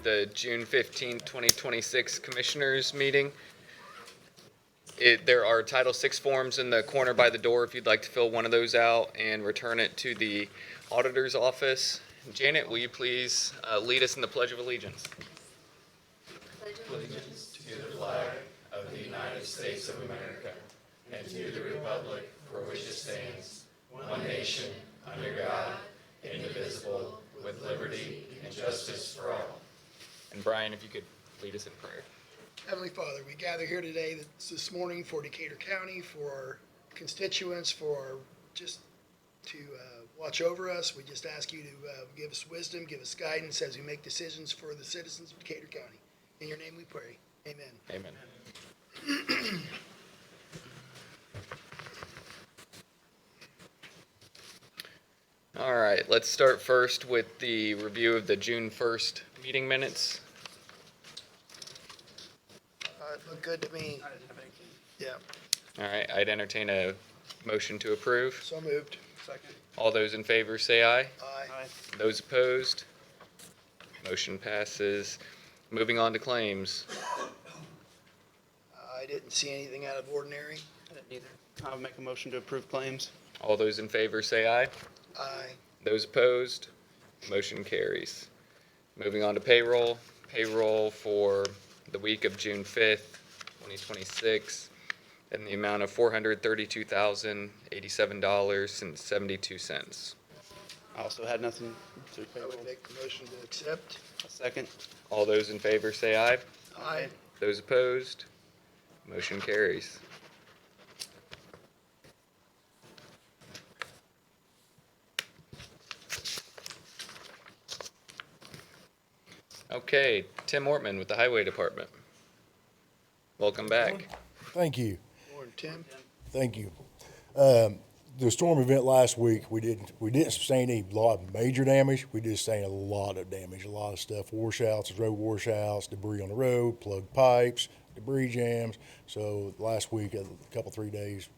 the June 15th, 2026 Commissioners meeting. There are Title VI forms in the corner by the door if you'd like to fill one of those out and return it to the auditor's office. Janet, will you please lead us in the Pledge of Allegiance? Allegiance to the flag of the United States of America and to the republic for which it stands, one nation, under God, indivisible, with liberty and justice for all. And Brian, if you could lead us in prayer. Heavenly Father, we gather here today, this morning, for Decatur County, for our constituents, just to watch over us. We just ask you to give us wisdom, give us guidance as we make decisions for the citizens of Decatur County. In your name we pray. Amen. Amen. All right, let's start first with the review of the June 1st meeting minutes. It looked good to me. Yeah, All right, I'd entertain a motion to approve. so moved. Second. All those in favor say aye. Aye. Those opposed? Motion passes. Moving on to claims. I didn't see anything out of ordinary. I didn't either. I'll make a motion to approve claims. All those in favor say aye. Aye. Those opposed? Motion carries. Moving on to payroll. Payroll for the week of June 5th, 2026, in the amount of $432,087.72. I also had nothing to I payroll. would make the motion to accept. A second. All those in favor say aye. Aye. Those opposed? Motion carries. Okay, Tim Ortman with the Highway Department. Welcome back. Thank you. Morning, Tim. Thank you. The storm event last week, we didn't sustain a lot of major damage. We did sustain a lot of damage, a lot of stuff, washouts, road washouts, debris on the road, plugged pipes, debris jams. So last week, a couple, 3 days,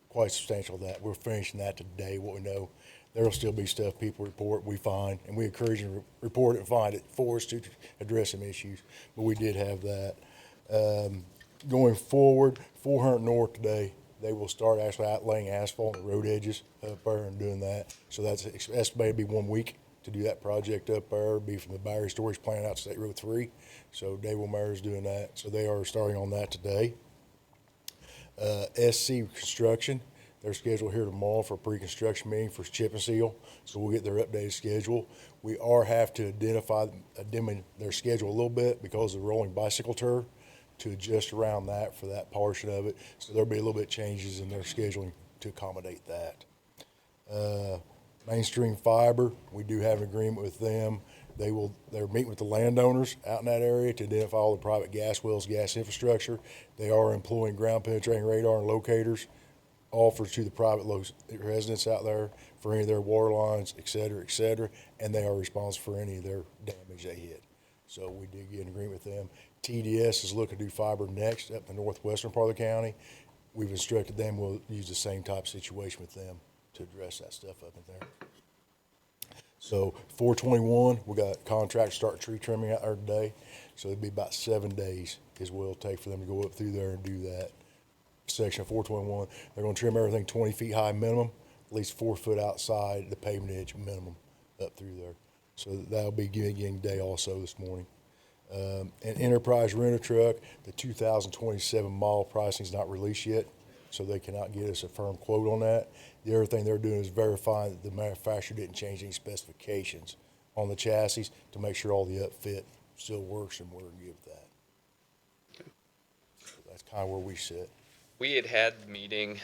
quite substantial of that. We're finishing that today, what we know. There will still be stuff people report, we find, and we encourage them to report it and find it for us to address some issues. But we did have that. Going forward, 400 North today, they will start actually laying asphalt on the road edges up there and doing that. So that's estimated to be 1 week to do that project up there. It'll be from the battery storage plant out to State Road 3. So Dave Wilmer is doing that. So they are starting on that today. SC Construction, they're scheduled here tomorrow for a pre-construction meeting for chip and seal. So we'll get their updated schedule. We have to identify their schedule a little bit because of the rolling bicycle tour, to adjust around that for that portion of it. So there'll be a little bit changes in their scheduling to accommodate that. Mainstream Fiber, we do have an agreement with them. They're meeting with the landowners out in that area to identify all the private gas wells, gas infrastructure. They are employing ground penetrating radar and locators offered to the private residents out there for any of their water lines, et cetera, and they are responsible for any of their damage they hit. So we did get an agreement with them. TDS is looking to do fiber next up in the northwestern part of the county. We've instructed them, we'll use the same type of situation with them to address that stuff up in there. So 421, we got contracts start tree trimming out there today. So it'll be about 7 days is what it'll take for them to go up through there and do that. Section 421, they're gonna trim everything 20 feet high minimum, at least 4 foot outside the pavement edge minimum up through there. So that'll be beginning day also this morning. An Enterprise renter truck, the 2027 model pricing is not released yet, so they cannot get us a firm quote on that. The other thing they're doing is verifying that the manufacturer didn't change any specifications on the chassis to make sure all the upfit still works, and we're going to give that. So that's kind of where we sit. We had the meeting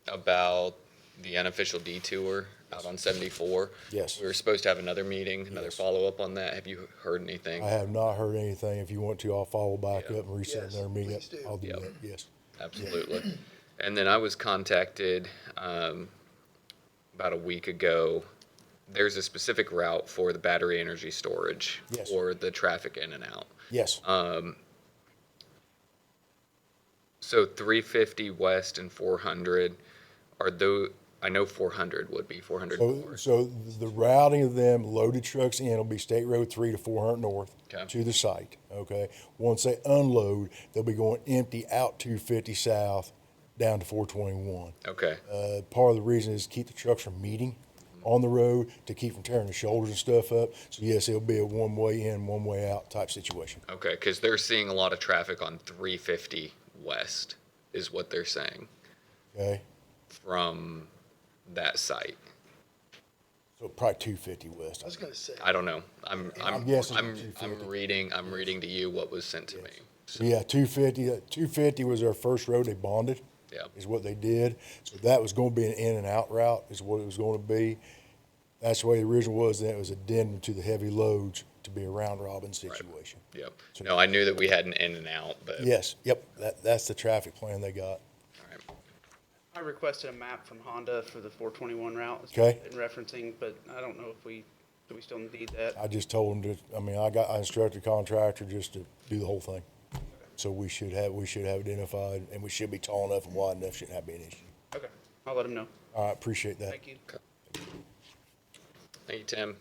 about the unofficial detour out on 74. Yes. We were supposed to have another meeting, another Yes. follow-up on that. Have you heard anything? I have not heard anything. If you want to, I'll follow back Yeah. up and reset Yes, their meeting. please do. I'll do Yep. that, yes. Absolutely. And then I was contacted about a week ago. There's a specific route for the battery energy storage Yes. for the traffic in and out. Yes. So 350 west and 400, I know 400 would be 400 So, north. so the routing of them loaded trucks in will be State Road 3 to 400 North Okay. to the site, okay? Once they unload, they'll be going empty out 250 South down to 421. Okay. Part of the reason is keep the trucks from meeting on the road, to keep from tearing the shoulders and stuff up. So yes, it'll be a one-way in, one-way out type situation. Okay, because they're seeing a lot of traffic on 350 west, is what they're saying, Okay? from that site. So probably 250 west. I was gonna say, I don't know. I'm guessing I'm 250. reading to you what was sent to me. So yeah, 250 was our first road they bonded. Yeah. Is what they did. So that was going to be an in and out route is what it was going to be. That's the way the original was. Then it was addendum to the heavy loads to be a round robin situation. Yep. No, I knew that we had an in and out, but Yes. Yep. That's the traffic plan they got. all right. I requested a map from Honda for the 421 route. Okay. In referencing, but I don't know if do we still need that? I just told them to. I mean, I instructed the contractor just to do the whole thing. So we should have identified, and we should be tall enough and wide enough. Shouldn't have be an issue. Okay, I'll let him know. All right. Appreciate that. Thank you. Thank you, Tim.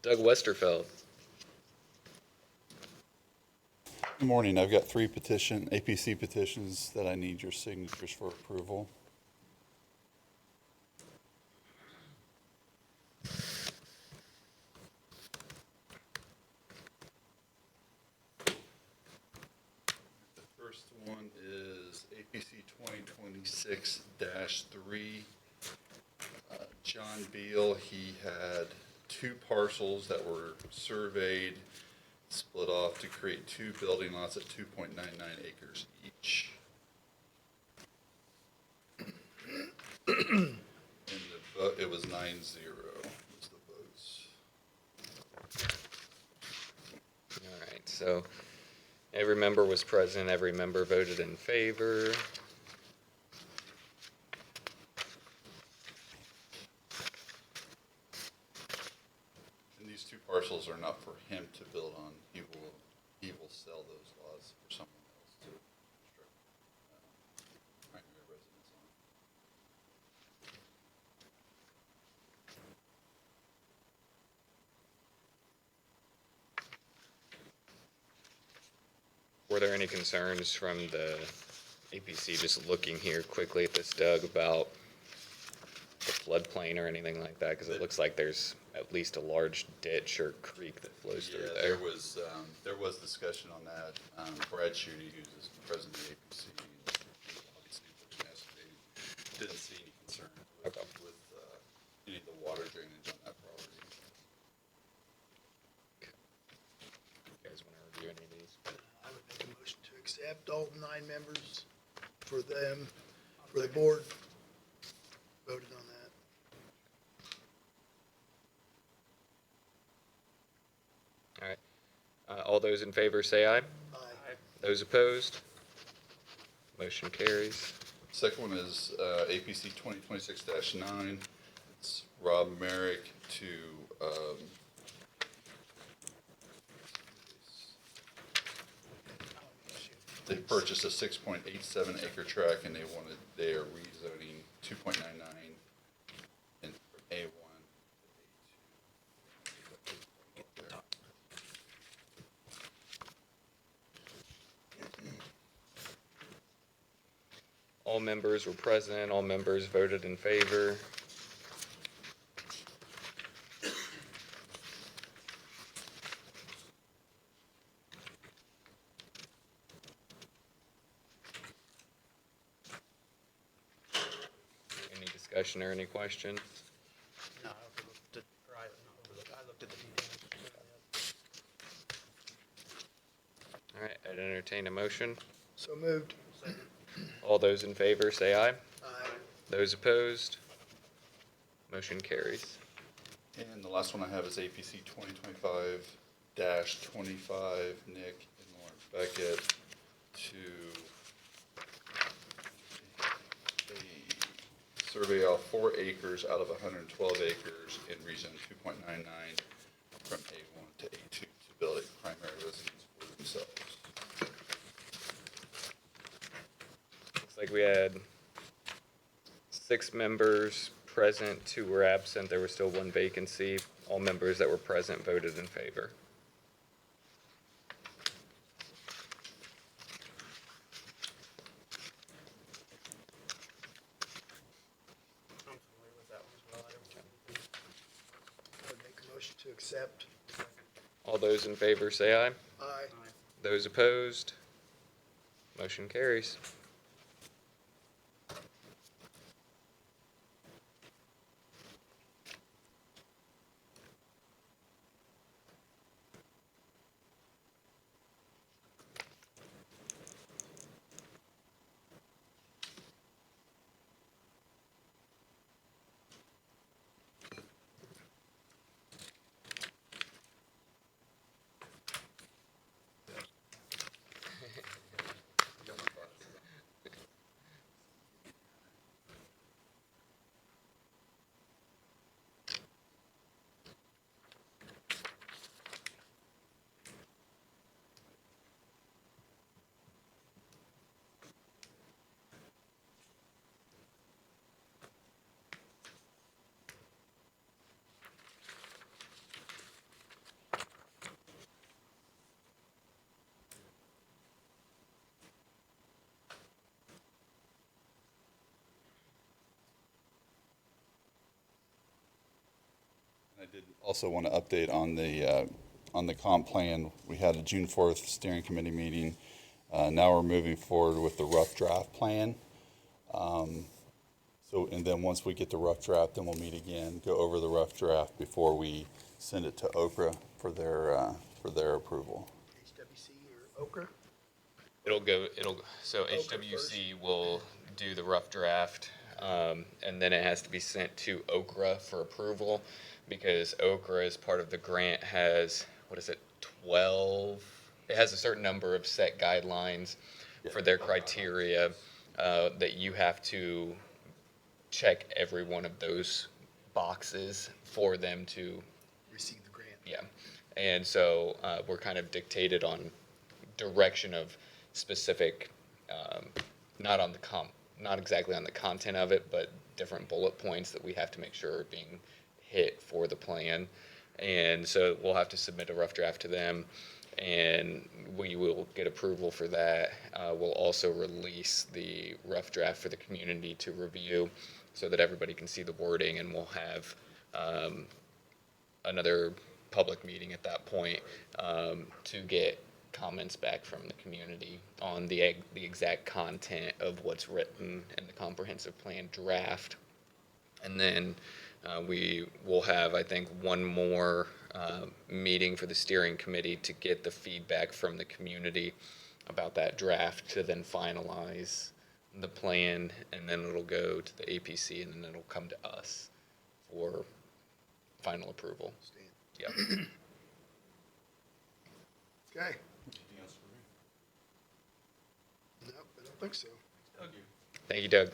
Doug Westerfeld. Good morning. I've got three APC petitions that I need your signatures for approval. The first one is APC 2026-3. John Beal, he had two parcels that were surveyed, split off to create two building lots at 2.99 acres each. And it was 9-0 was the votes. All right, so every member was present, every member voted in favor. And these two parcels are not for him to build on. He will sell those lots for someone else to construct primary residence on. Were there any concerns from the APC, just looking here quickly at this, Doug, about the floodplain or anything like that? Because it looks like there's at least a large ditch or creek that flows through Yeah, there. there was discussion on that. Brad Schutte, who's the president of the APC, obviously didn't see any concern with, Okay. with any of the water drainage on that property. You guys want to review any of these? I would make a motion to accept all 9 members for the board voted on that. All right. All those in favor say aye. Aye. Those opposed? Motion carries. Second one is APC 2026-9. It's Rob Merrick to they purchased a 6.87 acre tract and they are rezoning 2.99 in from A1 to A2. All members were present, all members voted in favor. Any discussion or any questions? No, I looked at the details. All right, I'd entertain a motion. So moved. All those in favor say aye. Aye. Those opposed? Motion carries. And the last one I have is APC 2025-25, Nick and Lauren Beckett to survey off 4 acres out of 112 acres and rezone 2.99 from A1 to A2 to build a primary residence for themselves. Looks like we had 6 members present, 2 were absent. There was still 1 vacancy. All members that were present voted in favor. I would make a motion to accept. All those in favor say aye. Aye. Those opposed? Motion carries. I did also want to update on the comp plan. We had a June 4th steering committee meeting. Now we're moving forward with the rough draft plan. And then once we get the rough draft, then we'll meet again, go over the rough draft before we send it to Okra for their approval. HWC or Okra? So HWC will do the rough draft, and then it has to be sent to Okra for approval, because Okra, as part of the grant, has, 12? It has a certain number of set guidelines for their criteria, that you have to check every one of those boxes for them to, Receive the grant. yeah. And so we're kind of dictated on direction of specific, not exactly on the content of it, but different bullet points that we have to make sure are being hit for the plan. And so we'll have to submit a rough draft to them, and we will get approval for that. We'll also release the rough draft for the community to review so that everybody can see the wording, and we'll have another public meeting at that point to get comments back from the community on the exact content of what's written in the comprehensive plan draft. And then we will have, I think, one more meeting for the steering committee to get the feedback from the community about that draft, to then finalize the plan, and then it'll go to the APC, and then it'll come to us for final approval. Yep. Okay. Nope, I don't think so. Thank you, Doug.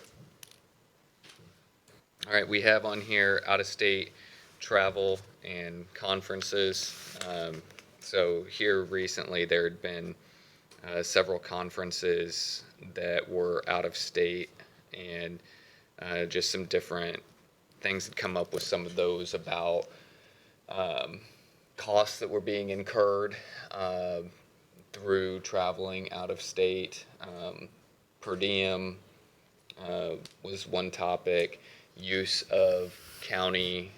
All right, we have on here out-of-state travel and conferences. So here recently, there had been several conferences that were out of state, and just some different things had come up with some of those about costs that were being incurred through traveling out of state. Per diem was one topic. Use of county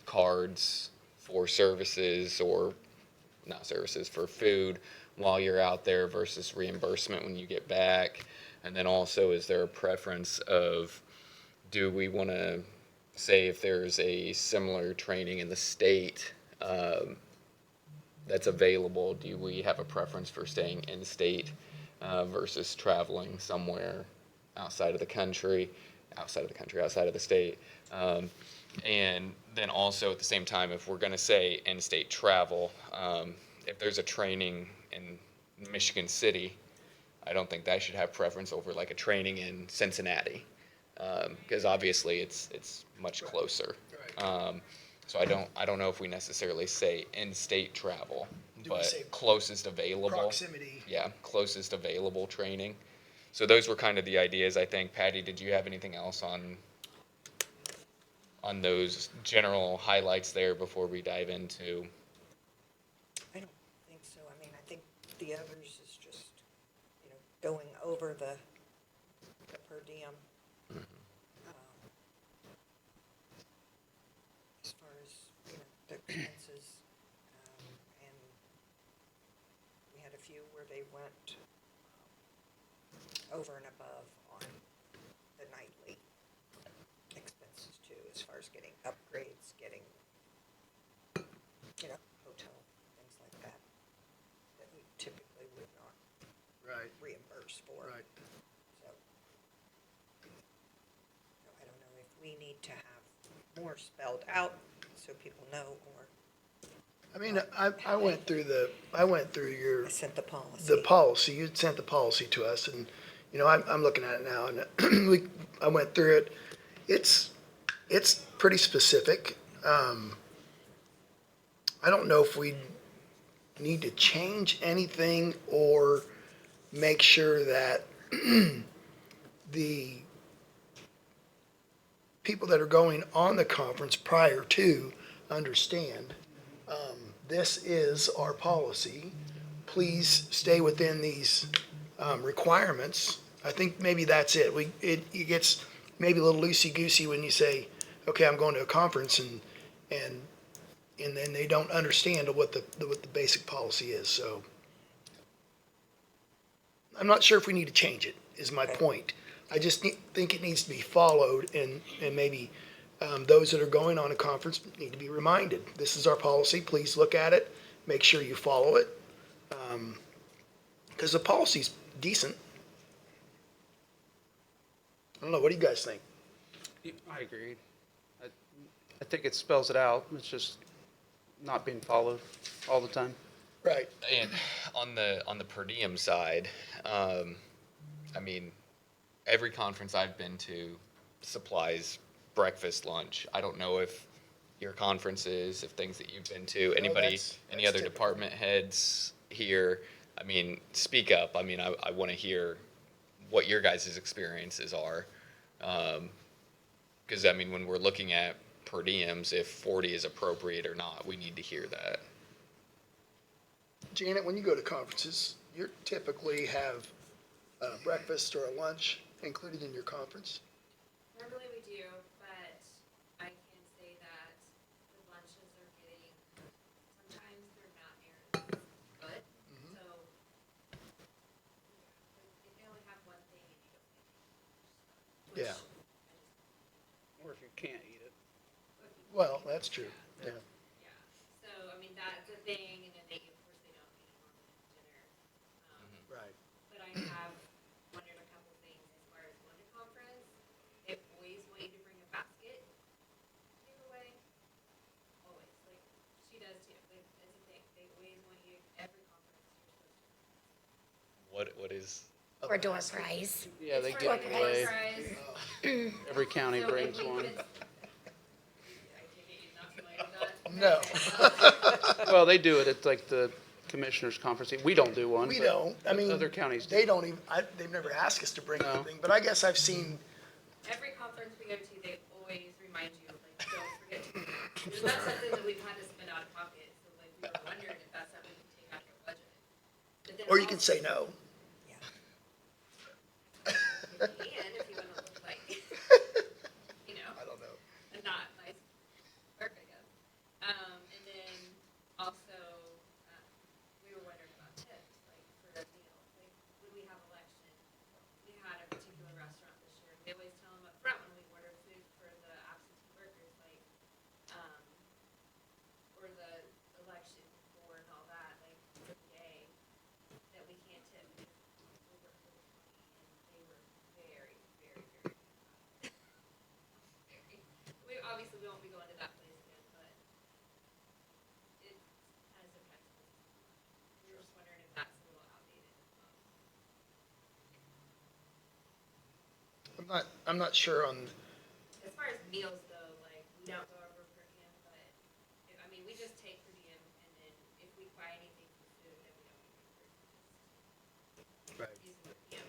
cards for services, or not services, for food while you're out there versus reimbursement when you get back. And then also, is there a preference of, do we want to say if there's a similar training in the state that's available, do we have a preference for staying in state versus traveling somewhere outside of the state? And then also at the same time, if we're going to say in-state travel, if there's a training in Michigan City, I don't think that should have preference over like a training in Cincinnati, because obviously it's much closer. Right. So I don't know if we necessarily say in-state travel, Do we but say closest available. Proximity. Yeah, closest available training. So those were kind of the ideas, I think. Patty, did you have anything else on those general highlights there before we dive into? I don't think so. I mean, I think the others is just, going over the per diem. As far as, the expenses, and we had a few where they went over and above on the nightly expenses too, as far as getting upgrades, getting, hotel, things like that, that we typically would not Right, reimburse for. right. So, I don't know if we need to have more spelled out so people know, or I mean, I went through your, I sent the policy. the policy, you sent the policy to us, and, I'm looking at it now, and I went through it. It's pretty specific. I don't know if we need to change anything or make sure that the people that are going on the conference prior to understand, this is our policy. Please stay within these requirements. I think maybe that's it. It gets maybe a little loosey-goosey when you say, okay, I'm going to a conference, and then they don't understand what the basic policy is, so. I'm not sure if we need to change it, is my point. I just think it needs to be followed, and maybe those that are going on a conference need to be reminded, this is our policy, please look at it, make sure you follow it. Because the policy's decent. I don't know, what do you guys think? I agree. I think it spells it out. It's just not being followed all the time. Right. And on the per diem side, I mean, every conference I've been to supplies breakfast, lunch. I don't know if your conferences, if things that you've been to, anybody, any that's other typical. department heads here. I mean, speak up. I mean, I want to hear what your guys' experiences are. Because, I mean, when we're looking at per diems, if 40 is appropriate or not, we need to hear that. Janet, when you go to conferences, you typically have breakfast or a lunch included in your conference? Normally we do, but I can say that the lunches are getting, sometimes they're not near as good. So, if you only have one thing and you don't get Yeah. Or if you can't eat it. Well, that's true, yeah. Yeah, so, I mean, that's a thing, and then they, of course, they don't eat normally dinner. Right. But I have wondered a couple things as far as going to conference. They always want you to bring a basket giveaway. Always, like, she does too, like, it's a thing. They always want you, every conference, you're supposed to. What is? Or door prize. Yeah, they It's give for it the away. prize. Every county So brings if you- one. I take it you're not familiar with that? No. Okay. Well, they do it at like the commissioners conference. We don't do one. We but don't, I mean. Other counties do. They don't even, they've never asked us to bring No. anything, but I guess I've seen, Every conference we go to, they always remind you, like, don't forget to. It's not something that we've had to spend out of pocket, so like, we were wondering if that's something you can take out of your budget. But then or you can also- say no. You can, if you wanna look like, I don't know. a not nice clerk, I guess. And then also, we were wondering about tips, like, for a meal, like, when we have election, we had a particular restaurant this year, we always tell them up front when we order food for the absentee workers, like, or the election before and all that, like, the day, that we can't tip because we work for the county, and they were very, very, very good about it. Very. We obviously won't be going to that place again, but it has impacted us. We were just wondering if that's a little outdated as well. I'm not sure on, As far as meals though, like, we don't go over per diem, but, I mean, we just take per diem, and then if we buy anything for food, then we don't get reimbursed. right. Using per diem.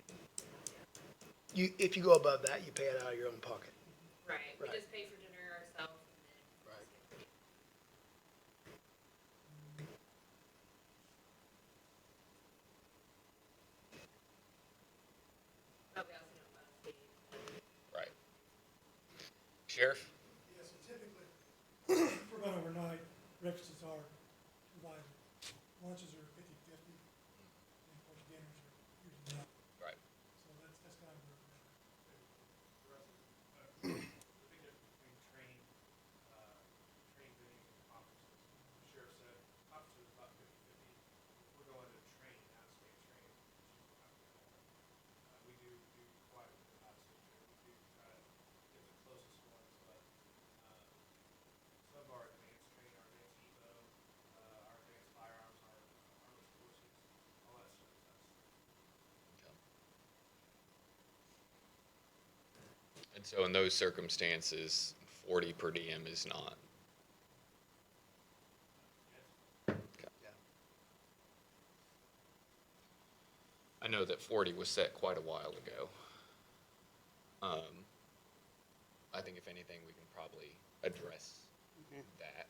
if you go above that, you pay it out of your own pocket. Right, we Right. just pay for dinner ourselves and then. Right. But we also don't want to pay. Right. Sheriff? Yes, and typically, for about overnight, breakfasts are provided. Lunches are 50/50, and of course dinners are usually not. Right. So that's kind of where we're at. The big difference between training venues and conferences. The sheriff said conferences is about 50/50. If we're going to train, out-of-state training, we do quite a bit of out-of-state training. We do try to get the closest ones, but some of our advanced training, our advanced EVO, our advanced firearms, our armless courses, all that stuff is out-of-state. And so in those circumstances, 40 per diem is not. I know that 40 was set quite a while ago. I think if anything, we can probably address that.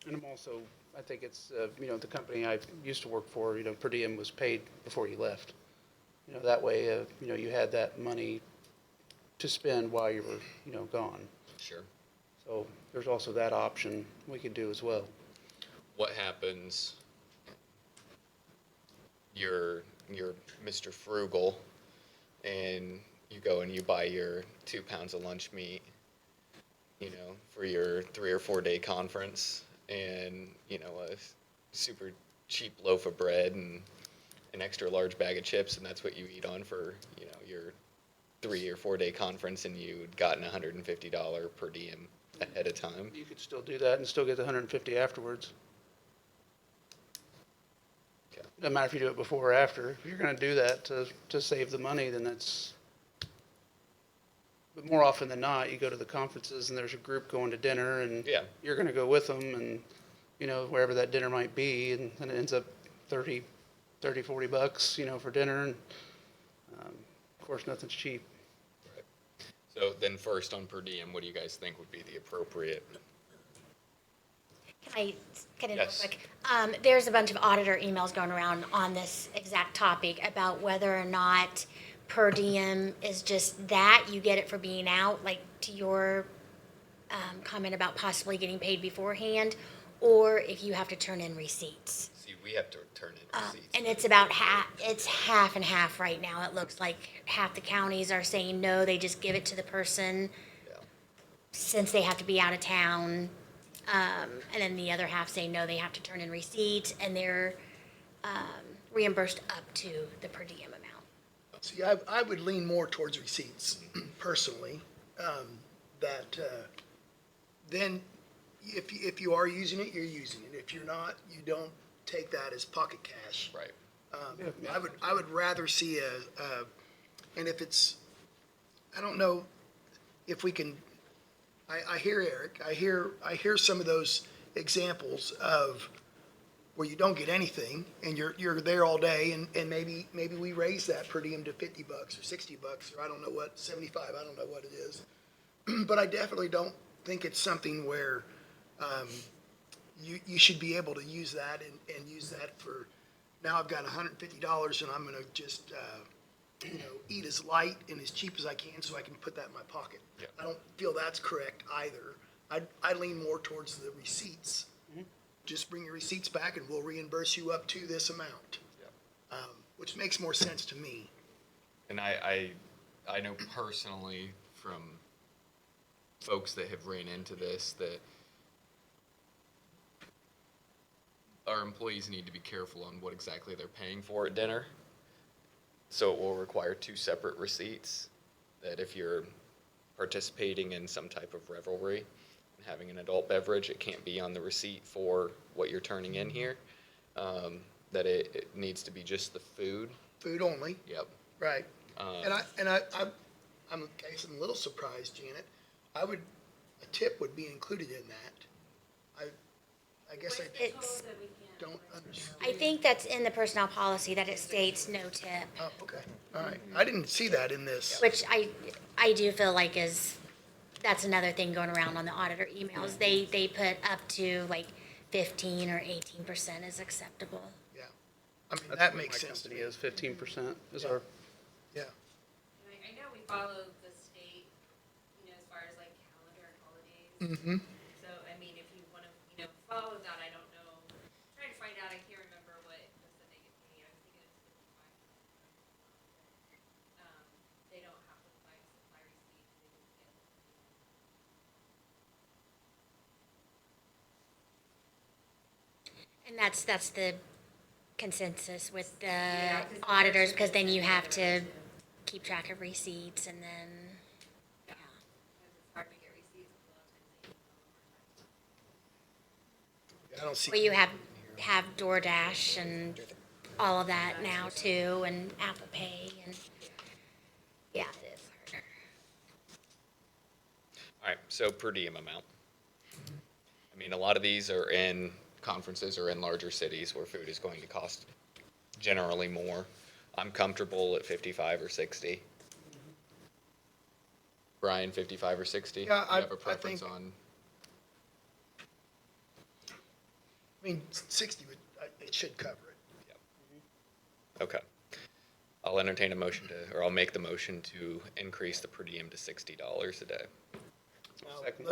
And I'm also, I think it's, the company I used to work for, per diem was paid before you left. That way, you had that money to spend while you were, gone. Sure. So there's also that option we could do as well. What happens? You're Mr. Frugal, and you go and you buy your 2 pounds of lunch meat, for your 3 or 4 day conference, and a super cheap loaf of bread and an extra large bag of chips, and that's what you eat on for your 3 or 4 day conference, and you'd gotten $150 per diem ahead of time. You could still do that and still get the 150 afterwards. Okay. Doesn't matter if you do it before or after. If you're gonna do that to save the money, then that's, but more often than not, you go to the conferences and there's a group going to dinner and Yeah. you're gonna go with them and, wherever that dinner might be, and then it ends up $30, $40, for dinner, and, of course, nothing's cheap. Right. So then first on per diem, what do you guys think would be the appropriate? Can I get in real Yes. quick? There's a bunch of auditor emails going around on this exact topic about whether or not per diem is just that, you get it for being out, like to your comment about possibly getting paid beforehand, or if you have to turn in receipts. See, we have to turn in receipts. And it's about half and half right now. It looks like half the counties are saying no, they just give it to the person Yeah. since they have to be out of town. And then the other half say no, they have to turn in receipts, and they're reimbursed up to the per diem amount. See, I would lean more towards receipts personally, then if you are using it, you're using it. If you're not, you don't take that as pocket cash. Right. I would rather see and if it's, I don't know if we can, I hear Eric, I hear some of those examples of where you don't get anything and you're there all day, and maybe we raise that per diem to $50 or $60, or I don't know what, 75, I don't know what it is. But I definitely don't think it's something where you should be able to use that and use that for, now I've got $150 and I'm gonna just, eat as light and as cheap as I can so I can put that in my pocket. Yeah. I don't feel that's correct either. I lean more towards the receipts. Just bring your receipts back and we'll reimburse you up to this amount. Yeah. Which makes more sense to me. And I know personally from folks that have ran into this that our employees need to be careful on what exactly they're paying for at dinner. So it will require 2 separate receipts, that if you're participating in some type of revelry and having an adult beverage, it can't be on the receipt for what you're turning in here. That it needs to be just the food. Food only, Yep. right. I'm a little surprised, Janet. A tip would be included in that. I guess We're It's- told that we can't don't understand. I think that's in the personnel policy that it states no tip, Oh, okay, all right. I didn't see that in this. which I do feel like that's another thing going around on the auditor emails. They put up to like 15 or 18% is acceptable. Yeah. I mean, That's that what makes my sense to company me. is 15% is Yeah. our, Yeah. And I know we follow the state, as far as like calendar and holidays. Mm-hmm. So, I mean, if you wanna, follow that, I don't know. Trying to find out, I can't remember what percent they get paid. I was thinking it's 55. They don't have to supply receipts, they just get. And that's the consensus with the Yeah, 'cause the auditors, person because then you doesn't have get to it. keep track of receipts and then, yeah. Because it's hard to get receipts, a lot of times they email them or. I don't see. Well, you have DoorDash and all of that now too, and Apple Pay, and, yeah, it is harder. All right, so per diem amount. I mean, a lot of these are in conferences or in larger cities where food is going to cost generally more. I'm comfortable at 55 or 60. Brian, 55 or 60? Yeah, Do you have I a preference think- on? I mean, 60 would, it should cover it. Okay. I'll entertain a motion or I'll make the motion to increase the per diem to $60 a day. Now, Second.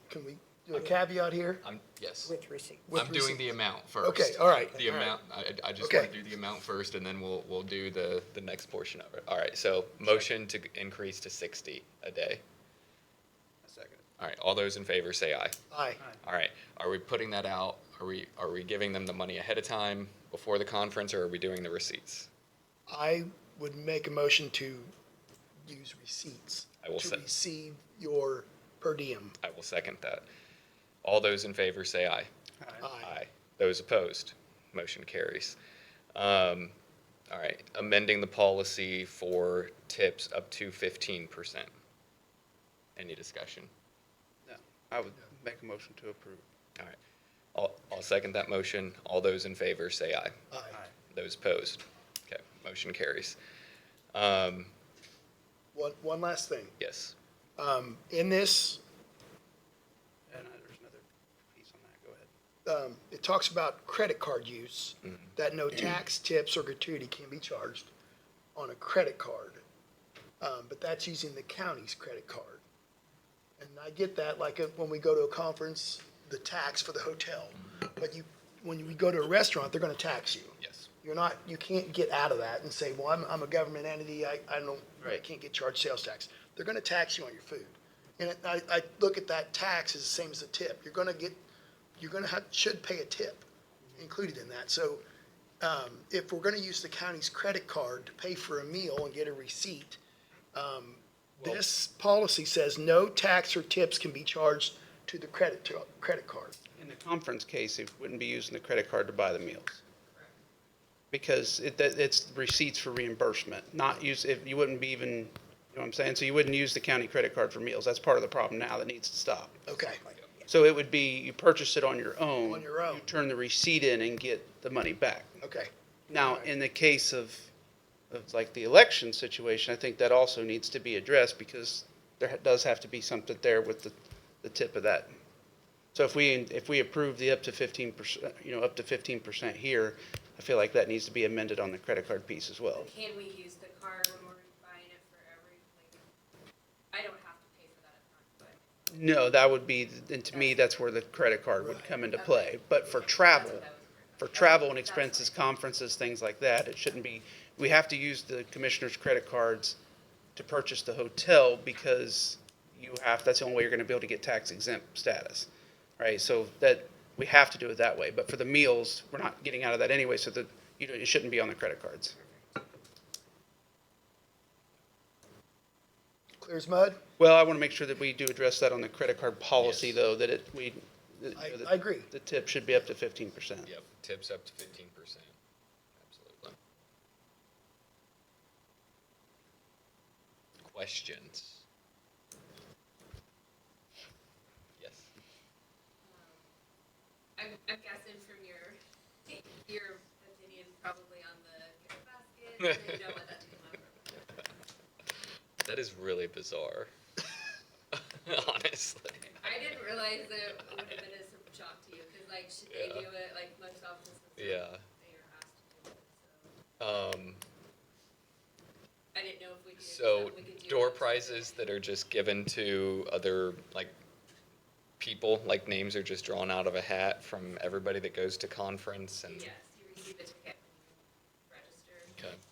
can we do a caveat here? Yes. With receipt. With I'm doing the receipts. amount first. Okay, all right. The all right. amount, I just Okay. want to do the amount first, and then we'll do the next portion of it. All right, so motion to increase to 60 a day. second. All right, all those in favor say aye. Aye. All right, are we putting that out? Are we giving them the money ahead of time before the conference, or are we doing the receipts? I would make a motion to use receipts. I will To se- receive your per diem. I will second that. All those in favor say aye. Aye. Those opposed, motion carries. All right, amending the policy for tips up to 15%. Any discussion? No, I would make a motion to approve. All right, I'll second that motion. All those in favor say aye. Aye. Those opposed, okay, motion carries. One last thing. Yes, In this, And there's another piece on that, go ahead. it talks about credit card use, that no tax, tips, or gratuity can be charged on a credit card. But that's using the county's credit card. And I get that, like when we go to a conference, the tax for the hotel. But when we go to a restaurant, they're gonna tax you. yes. You can't get out of that and say, well, I'm a government entity, I Right. can't get charged sales tax. They're gonna tax you on your food. And I look at that tax as the same as a tip. Should pay a tip included in that. So, if we're gonna use the county's credit card to pay for a meal and get a receipt, this policy says no tax or tips can be charged to the credit card. In the conference case, it wouldn't be using the credit card to buy the meals. Because it's receipts for reimbursement, if you wouldn't be even, you know what I'm saying? So you wouldn't use the county credit card for meals. That's part of the problem now that needs to stop. Okay, So it would be, you purchase it on your own. On your own. You turn the receipt in and get the money back. okay. Now, in the case of like the election situation, I think that also needs to be addressed because there does have to be something there with the tip of that. So if we approve the up to 15%, up to 15% here, I feel like that needs to be amended on the credit card piece as well. Can we use the card when we're buying it for I don't have to pay for that at front, but. No, that would be, and to me, that's where the credit card would come into play. But for travel, and expenses, conferences, things like that, it shouldn't be, we have to use the commissioner's credit cards to purchase the hotel because that's the only way you're gonna be able to get tax exempt status, right? So that, we have to do it that way. But for the meals, we're not getting out of that anyway, so that, it shouldn't be on the credit cards. Clear as mud? Well, I wanna make sure that we do address that on the credit card policy, Yes. though, that I agree. the tip should be up to 15%. Yep, tips up to 15%. Absolutely. Questions? Yes. I'm guessing from your your opinion probably on the gift basket, and you don't want that to come out. That is really bizarre. Honestly. I didn't realize that it would have been a shock to you, because like, should they Yeah. do it, like, most offices would say Yeah. they are asked to do it, so. I didn't know if we could, So we could do. door that. prizes that are just given to other, like, people, like names are just drawn out of a hat from everybody that goes to conference and. Yes, you receive a ticket when you register. Okay. And then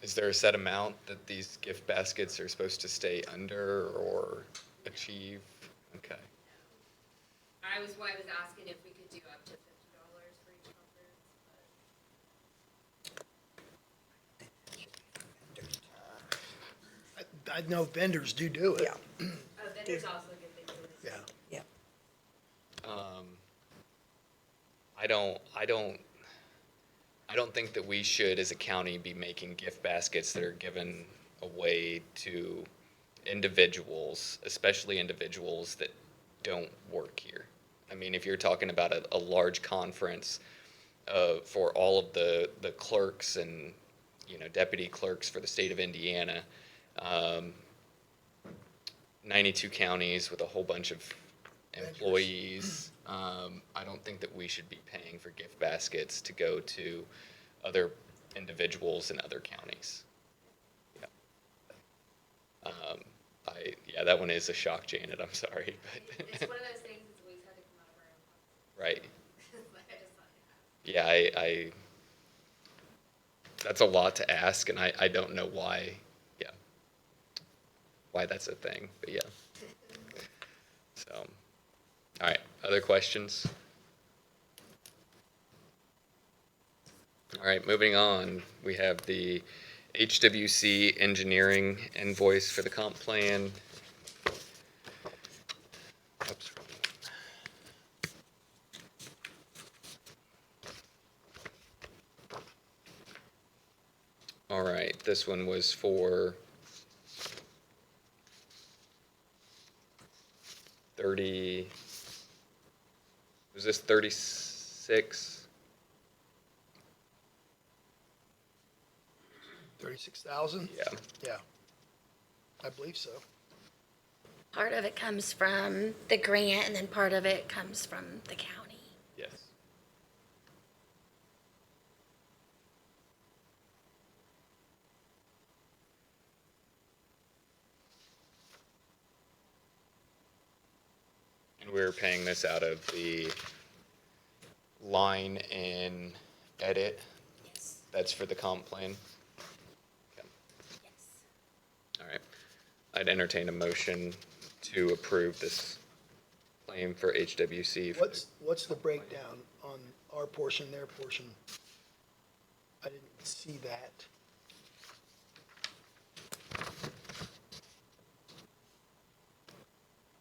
they Is there a set amount that these gift baskets are supposed to stay under or achieve? Okay. I was asking if we could do up to $50 for each conference, but. I know vendors do it. Yeah, Vendors also get the notice. Yeah. yeah. I don't think that we should, as a county, be making gift baskets that are given away to individuals, especially individuals that don't work here. I mean, if you're talking about a large conference for all of the clerks and, deputy clerks for the state of Indiana, 92 counties with a whole bunch of employees. I don't think that we should be paying for gift baskets to go to other individuals in other counties. Yeah. That one is a shock, Janet. I'm sorry, but It's one of those things that's always had to come out of our own pocket. right. Like, I just thought it happened. Yeah, that's a lot to ask, and I don't know why. Yeah, why that's a thing, but yeah. So, all right, other questions? All right, moving on, we have the HWC engineering invoice for the comp plan. Oops. All right, this one was for 30, was this 36? 36,000? Yeah. Yeah. I believe so. Part of it comes from the grant, and then part of it comes from the county. Yes. And we're paying this out of the line in edit. Yes. That's for the comp plan. Okay. Yes. All right. I'd entertain a motion to approve this claim for HWC. What's the breakdown on our portion, their portion? I didn't see that.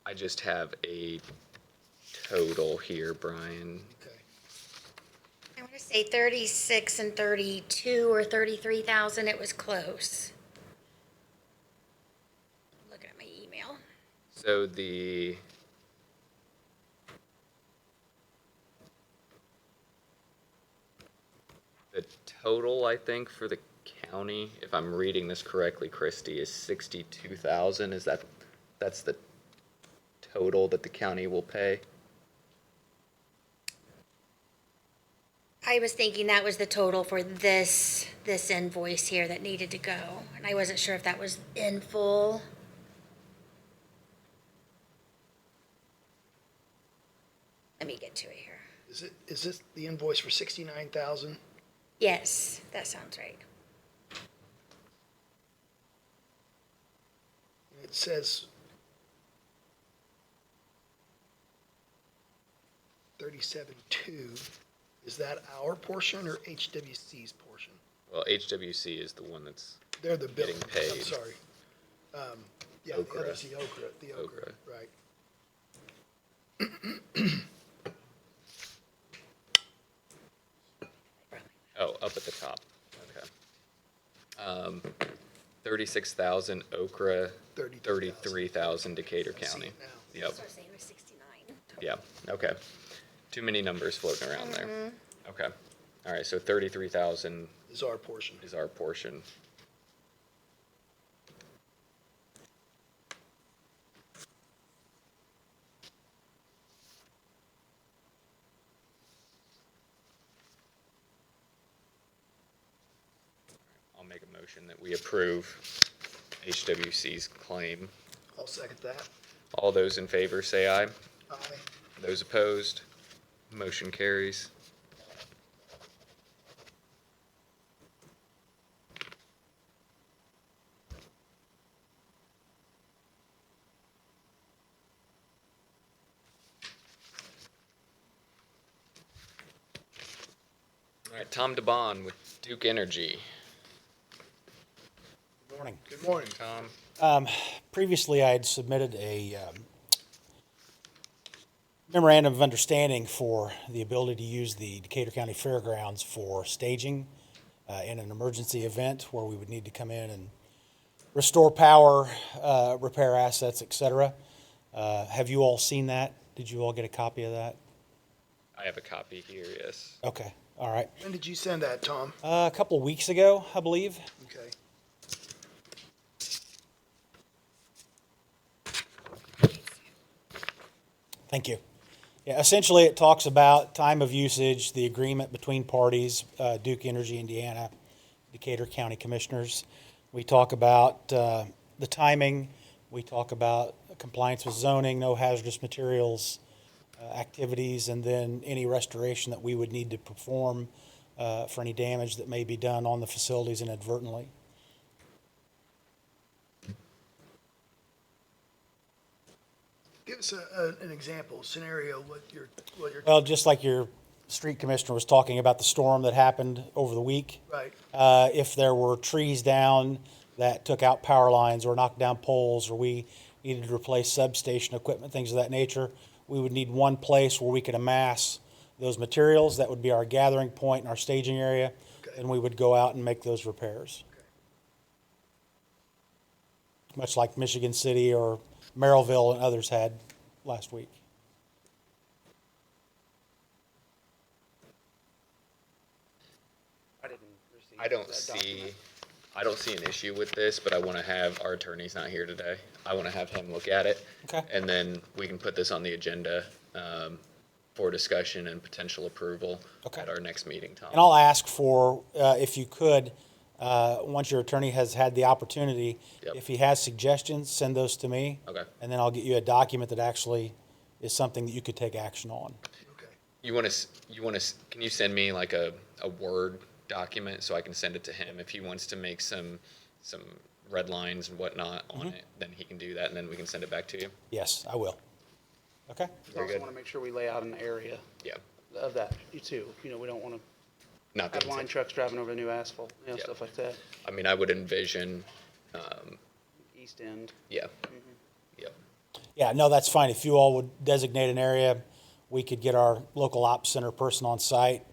I just have a total here, Brian. Okay. I want to say 36 and 32 or 33,000. It was close. Looking at my email. So the total, I think, for the county, if I'm reading this correctly, Christie, is 62,000. That's the total that the county will pay? I was thinking that was the total for this invoice here that needed to go. And I wasn't sure if that was in full. Let me get to it here. Is this the invoice for 69,000? Yes, that sounds right. It says 37.2. Is that our portion or HWC's portion? Well, HWC is the one that's They're the bill. Getting paid. I'm sorry. Yeah, the Okra. other's the Okra, right. Oh, up at the top, okay. 36,000 Okra, 33,000 Decatur I see County. it now. Yep, So I was saying it was 69. yeah, okay. Too many numbers floating around there. Okay. All right, so 33,000 is our portion. is our portion. I'll make a motion that we approve HWC's claim. I'll second that. All those in favor say aye. Aye. Those opposed, motion carries. All right, Tom DeBon with Duke Energy. Morning. Good morning. Tom? Previously, I had submitted a memorandum of understanding for the ability to use the Decatur County Fairgrounds for staging in an emergency event where we would need to come in and restore power, repair assets, et cetera. Have you all seen that? Did you all get a copy of that? I have a copy here, yes. Okay, all right. When did you send that, Tom? A couple of weeks ago, I believe. Okay. Thank you. Yeah, essentially, it talks about time of usage, the agreement between parties, Duke Energy, Indiana, Decatur County Commissioners. We talk about the timing. We talk about compliance with zoning, no hazardous materials activities, and then any restoration that we would need to perform for any damage that may be done on the facilities inadvertently. Give us an example, scenario, what you're, Well, just like your street commissioner was talking about the storm that happened over the week. right, If there were trees down that took out power lines or knocked down poles, or we needed to replace substation equipment, things of that nature, we would need one place where we could amass those materials. That would be our gathering point and our staging area, Okay. and we would go out and make those repairs. Much like Michigan City or Merrillville and others had last week. I didn't receive I don't that see, document. I don't see an issue with this, but I want to have, our attorney's not here today. I want to have him look at it. Okay. And then we can put this on the agenda for discussion and potential approval Okay. at our next meeting, Tom. And I'll ask for, if you could, once your attorney has had the opportunity, Yep. if he has suggestions, send those to me. Okay. And then I'll get you a document that actually is something that you could take action on. okay. Can you send me like a Word document so I can send it to him? If he wants to make some red lines and whatnot on it, then he can do that, and then we can send it back to you. Yes, I will. Okay? We Very also good. want to make sure we lay out an area Yeah. of that too. You know, we don't want to Not have that, line trucks driving over the new asphalt, you know, Yeah. stuff like that. I mean, I would envision, East end. yeah. Yep. Yeah, no, that's fine. If you all would designate an area, we could get our local ops center person on site,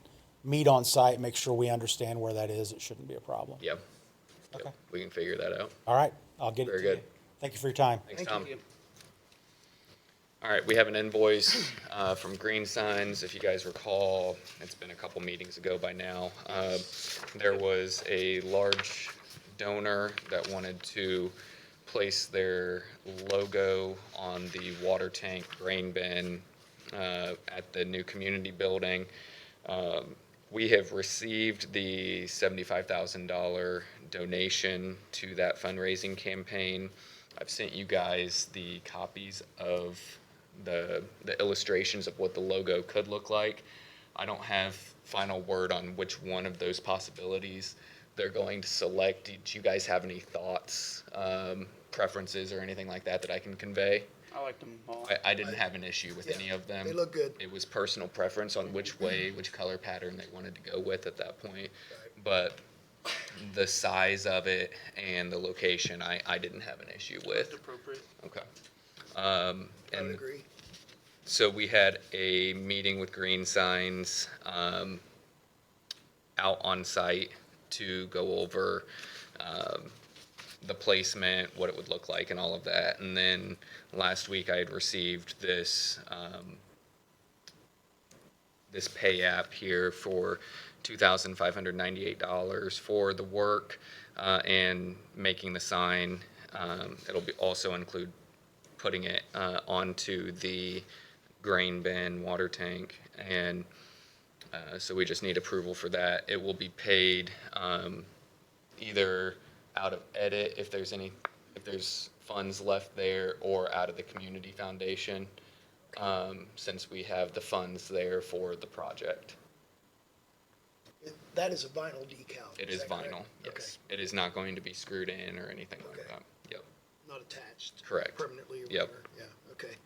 meet on site, make sure we understand where that is. It shouldn't be a problem. Yep. Yep. Okay. We can figure that out. All right, I'll get it Very to you. good. Thank you for your time. Thanks, Thank Tom. you. All right, we have an invoice from Green Signs. If you guys recall, it's been a couple meetings ago by now. There was a large donor that wanted to place their logo on the water tank grain bin at the new community building. We have received the $75,000 donation to that fundraising campaign. I've sent you guys the copies of the illustrations of what the logo could look like. I don't have final word on which one of those possibilities they're going to select. Do you guys have any thoughts, preferences, or anything like that that I can convey? I liked them all. I didn't have an issue with any of them. They look good. It was personal preference on which way, which color pattern they wanted to go with at that point. But the size of it and the location, I didn't have an issue with. Appropriate. Okay. I would And agree. so we had a meeting with Green Signs out on site to go over the placement, what it would look like, and all of that. And then last week I had received this this pay app here for $2,598 for the work and making the sign. It'll be also include putting it onto the grain bin water tank, and so we just need approval for that. It will be paid either out of edit if there's funds left there, or out of the community foundation, since we have the funds there for the project. That is a vinyl decal. It is that correct? vinyl, yes. It is not going to be screwed in or anything like Okay. that. Yep. Not attached. Correct. Permanently or Yep. whatever. Yeah, okay.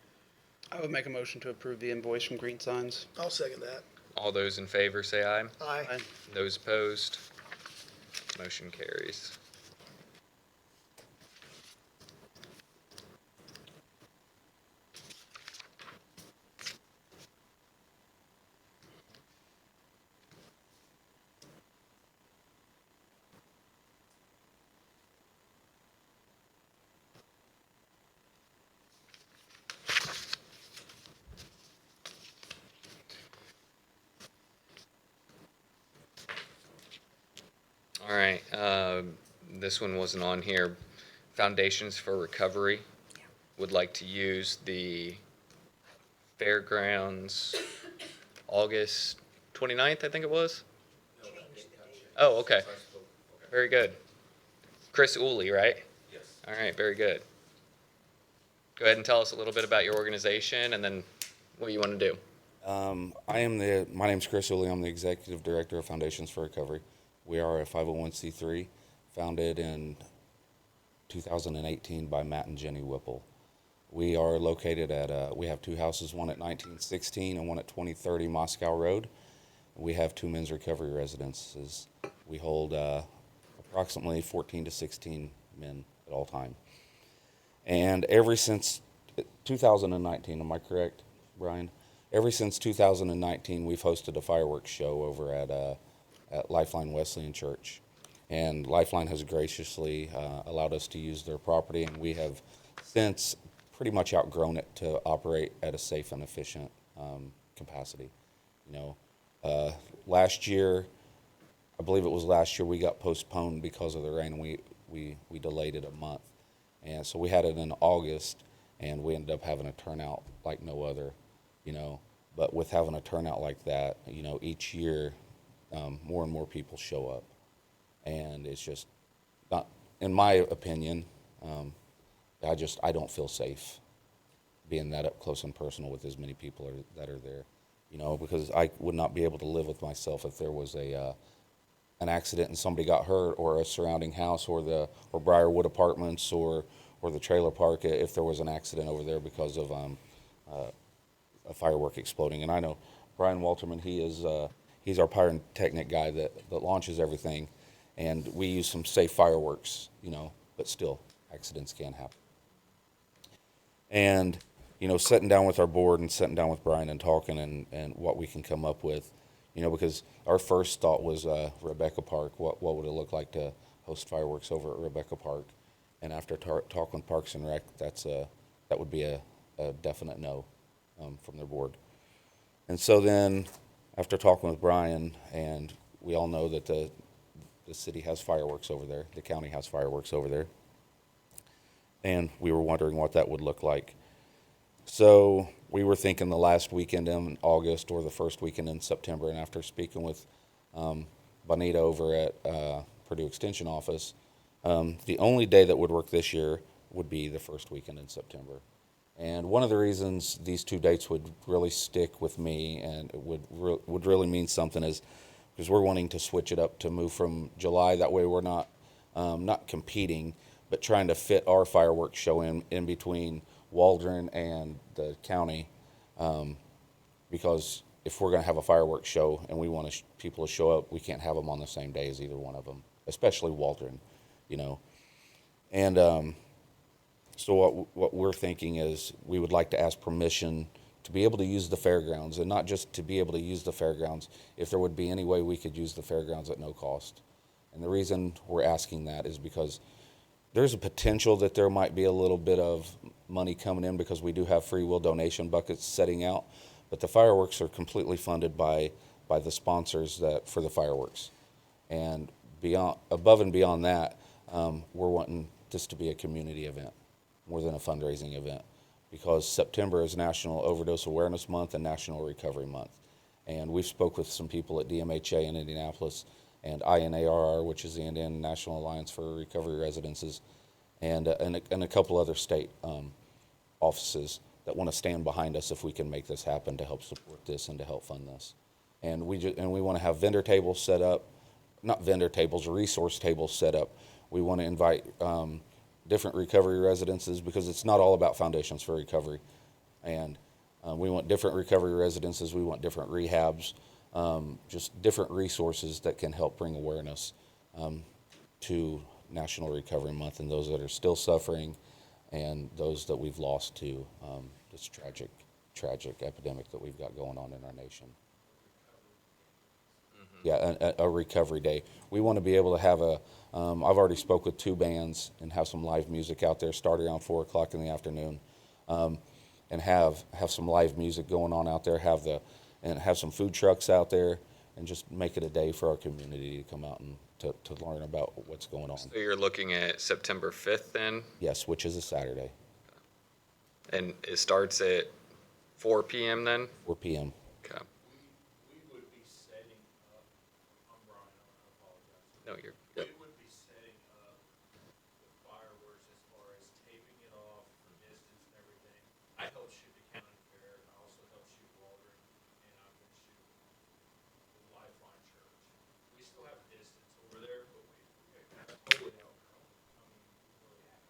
I would make a motion to approve the invoice from Green Signs. I'll second that. All those in favor say aye. Aye. Those opposed, motion carries. All right, this one wasn't on here. Foundations for Recovery would like to use the fairgrounds August 29th, I think it was? Oh, okay. Very good. Chris Uli, right? Yes. All right, very good. Go ahead and tell us a little bit about your organization and then what you want to do. My name's Chris Uli. I'm the Executive Director of Foundations for Recovery. We are a 501c3 founded in 2018 by Matt and Jenny Whipple. We are located at, we have two houses, one at 1916 and one at 2030 Moscow Road. We have two men's recovery residences. We hold approximately 14 to 16 men at all time. And ever since 2019, am I correct, Brian? Ever since 2019, we've hosted a fireworks show over at Lifeline Wesleyan Church. And Lifeline has graciously allowed us to use their property, and we have since pretty much outgrown it to operate at a safe and efficient capacity. You know, last year, I believe it was last year, we got postponed because of the rain, and we delayed it a month. And so we had it in August, and we ended up having a turnout like no other, you know. But with having a turnout like that, you know, each year, more and more people show up. And it's just not, in my opinion, I don't feel safe being that up close and personal with as many people that are there, you know, because I would not be able to live with myself if there was an accident and somebody got hurt, or a surrounding house, or Briarwood Apartments, or the trailer park, if there was an accident over there because of a firework exploding. And I know Brian Walterman, he's our pyrotechnic guy that launches everything, and we use some safe fireworks, you know, but still accidents can happen. And, you know, sitting down with our board and sitting down with Brian and talking and what we can come up with, you know, because our first thought was Rebecca Park. What would it look like to host fireworks over at Rebecca Park? And after talking with Parks and Rec, that would be a definite no from their board. And so then, after talking with Brian, and we all know that the city has fireworks over there, the county has fireworks over there, and we were wondering what that would look like. So we were thinking the last weekend in August or the first weekend in September, and after speaking with Bonita over at Purdue Extension Office, the only day that would work this year would be the first weekend in September. And one of the reasons these two dates would really stick with me and it would really mean something is because we're wanting to switch it up to move from July. That way we're not competing, but trying to fit our fireworks show in between Waldron and the county, because if we're going to have a fireworks show and we want people to show up, we can't have them on the same day as either one of them, especially Waldron, you know. And so what we're thinking is we would like to ask permission to be able to use the fairgrounds, and not just to be able to use the fairgrounds, if there would be any way we could use the fairgrounds at no cost. And the reason we're asking that is because there's a potential that there might be a little bit of money coming in, because we do have free will donation buckets setting out, But the fireworks are completely funded by the sponsors for the fireworks. And above and beyond that, we're wanting this to be a community event more than a fundraising event, because September is National Overdose Awareness Month and National Recovery Month. And we've spoke with some people at DMHA in Indianapolis and INARR, which is the Indiana National Alliance for Recovery Residences, and a couple other state offices that want to stand behind us if we can make this happen to help support this and to help fund this. And we want to have vendor tables set up, not vendor tables, resource tables set up. We want to invite different recovery residences, because it's not all about Foundations for Recovery. And we want different recovery residences. We want different rehabs, just different resources that can help bring awareness to National Recovery Month and those that are still suffering and those that we've lost to this tragic epidemic that we've got going on in our nation. Yeah, a recovery day. We want to be able to have I've already spoke with 2 bands and have some live music out there, start around 4 o'clock in the afternoon, and have some live music going on out there, and have some food trucks out there, and just make it a day for our community to come out and to learn about what's going on. So you're looking at September 5th then? Yes, which is a Saturday, And it starts at 4 p.m. then? 4 p.m. Okay. We would be setting up, I'm Brian, I apologize. No, you're, yep. We would be setting up the fireworks as far as taping it off for distance and everything. I help shoot the county fair, I also help shoot Waldron, and I've been shooting the Lifeline Church. We still have distance over there, but we have totally outgrown. I mean, we really have.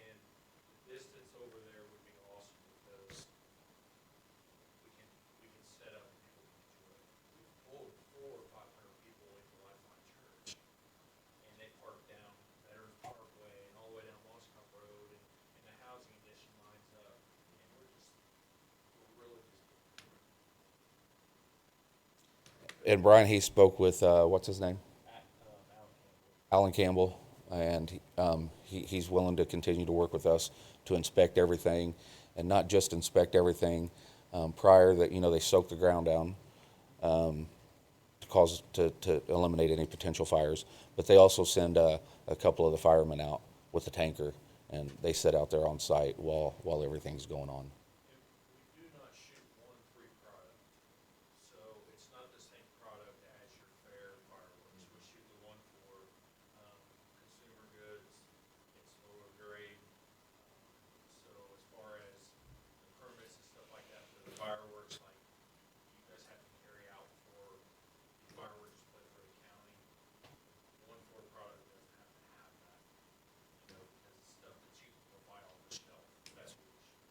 And the distance over there would be awesome, because we can set up and people can enjoy it. We've pulled 400 or 500 people into Lifeline Church, and they park down Veterans Parkway and all the way down Moscow Road, and the housing addition lines up, and we're really just. And Brian, he spoke with what's his name? Alan Campbell, and he's willing to continue to work with us to inspect everything, and not just inspect everything prior that they soak the ground down to eliminate any potential fires, but they also send a couple of the firemen out with a tanker, and they sit out there on site while everything's going on. We do not shoot one free product, so it's not the same product as your fair fireworks. We shoot the one for consumer goods, it's lower grade. So as far as the permits and stuff like that for the fireworks, like you guys have to carry out for the fireworks display for the county, one for product doesn't have to have that, because it's stuff that you can go buy off the shelf. That's what we shoot.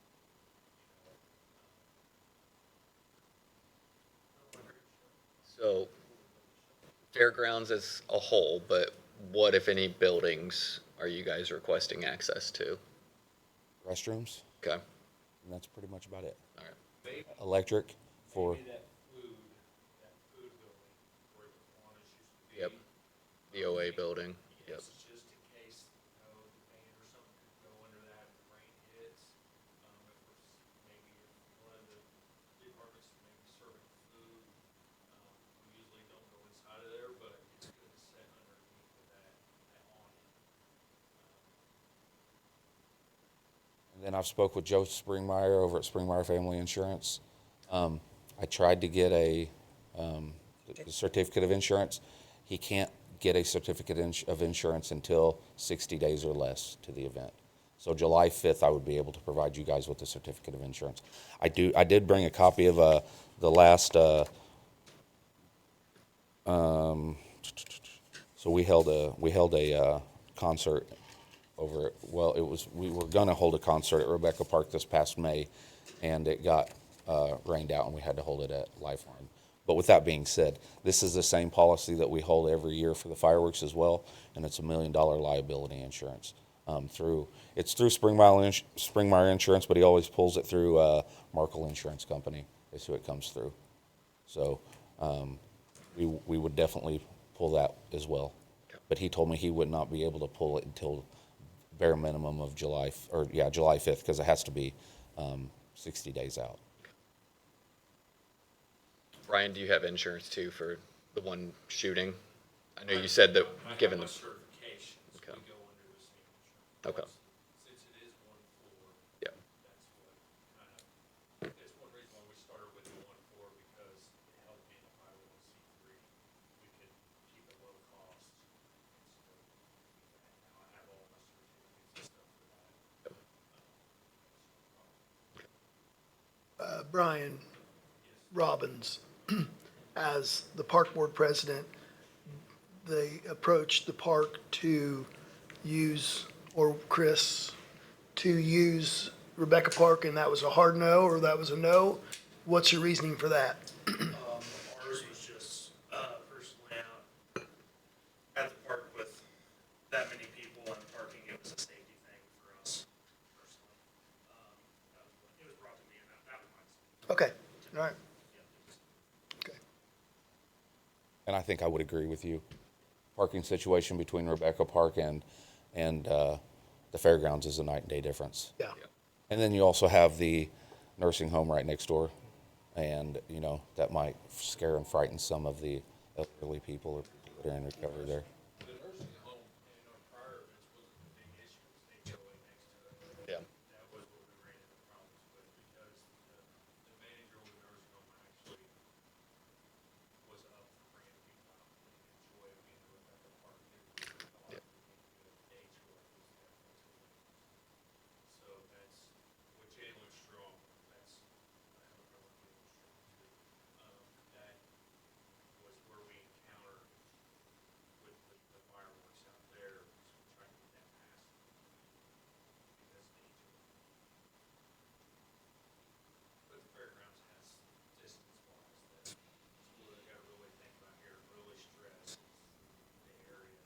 So fairgrounds as a whole, but what, if any, buildings are you guys requesting access to? Restrooms, Okay, and that's pretty much about it. all right. Electric for, Maybe that food building where the Kiwanis used to be. Yep. The OA building, yep. Yes, just in case, the band or something could go under that if the rain hits. If one of the departments may be serving food, we usually don't go inside of there, but it's good to set underneath of that awning. and then I've spoke with Joe Springmeyer over at Springmeyer Family Insurance. I tried to get a certificate of insurance. He can't get a certificate of insurance until 60 days or less to the event. So July 5th, I would be able to provide you guys with a certificate of insurance. I did bring a copy of the last. So we held a concert over. We were gonna hold a concert at Rebecca Park this past May, and it got rained out, and we had to hold it at Lifeline. But with that being said, this is the same policy that we hold every year for the fireworks as well, and it's $1 million liability insurance. Through Springmeyer Insurance, but he always pulls it through Markle Insurance Company. Is who it comes through. So we would definitely pull that as well. But he told me he would not be able to pull it until bare minimum of July 5th, because it has to be 60 days out. Brian, do you have insurance too for the one shooting? I know you said that given the. Certifications, we Okay. go under the same insurance. Okay. Since it is one floor, Yeah. that's what kind of, that's one reason why we started with the one floor, because it helped me in the 501c3. We could keep it low cost and still keep that. Now I have all my certificates and stuff for that. Brian Robbins, as the park board president, they approached the park to use, or Chris, to use Rebecca Park, and that was a hard no, or that was a no? What's your reasoning for that? Ours was just, personally out at the park with that many people and parking, it was a safety thing for us personally. That was what, it was brought to me, and that was my decision. Okay, all right. Okay. And I think I would agree with you. Parking situation between Rebecca Park and the fairgrounds is a night and day difference. Yeah. And then you also have the nursing home right next door, and you know that might scare and frighten some of the elderly people or people that are in recovery there. The nursing home in our prior events wasn't a big issue, it was HOA next to it. Yeah. That was what we ran into problems with, because the manager of the nursing home actually was up for bringing people out and enjoy being in Rebecca Park. There was a lot of people that age group was definitely too late. So that's, with Jalen Strong, that's, I don't know what Jalen Strong too. That was where we encountered with the fireworks out there, so we're trying to get that passed. Because the HOA. But the fairgrounds has distance-wise, that's what I gotta really think about here, really stress the area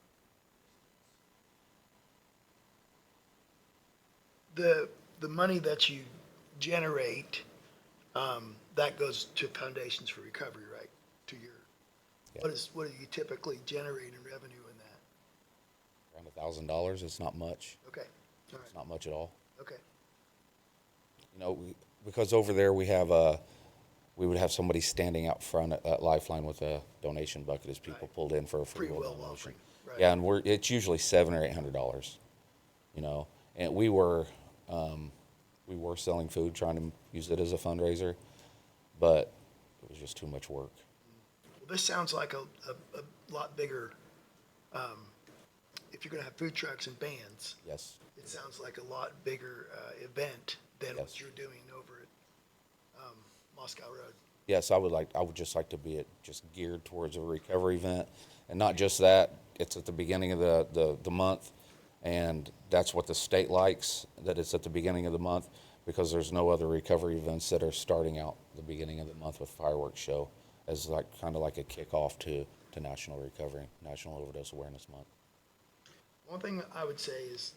distance. The money that you generate, that goes to Foundations for Recovery, right? To your, Yeah. what do you typically generate in revenue in that? Around $1,000, it's not much. Okay, all right, It's not much at all. okay. You know, because over there we would have somebody standing out front at Lifeline with a donation bucket as people Right. pulled in for a free will Free will donation. offering, right. Yeah, and it's usually $700 or $800. You know, and we were selling food, trying to use it as a fundraiser, but it was just too much work. Well, this sounds like a lot bigger, if you're gonna have food trucks and bands, Yes. it sounds like a lot bigger, event than what Yes. you're doing over at, Moscow Road. Yes, I would just like to be just geared towards a recovery event, and not just that. It's at the beginning of the month, and that's what the state likes, that it's at the beginning of the month, because there's no other recovery events that are starting out the beginning of the month with fireworks show as kind of like a kickoff to National Recovery, National Overdose Awareness Month. One thing I would say is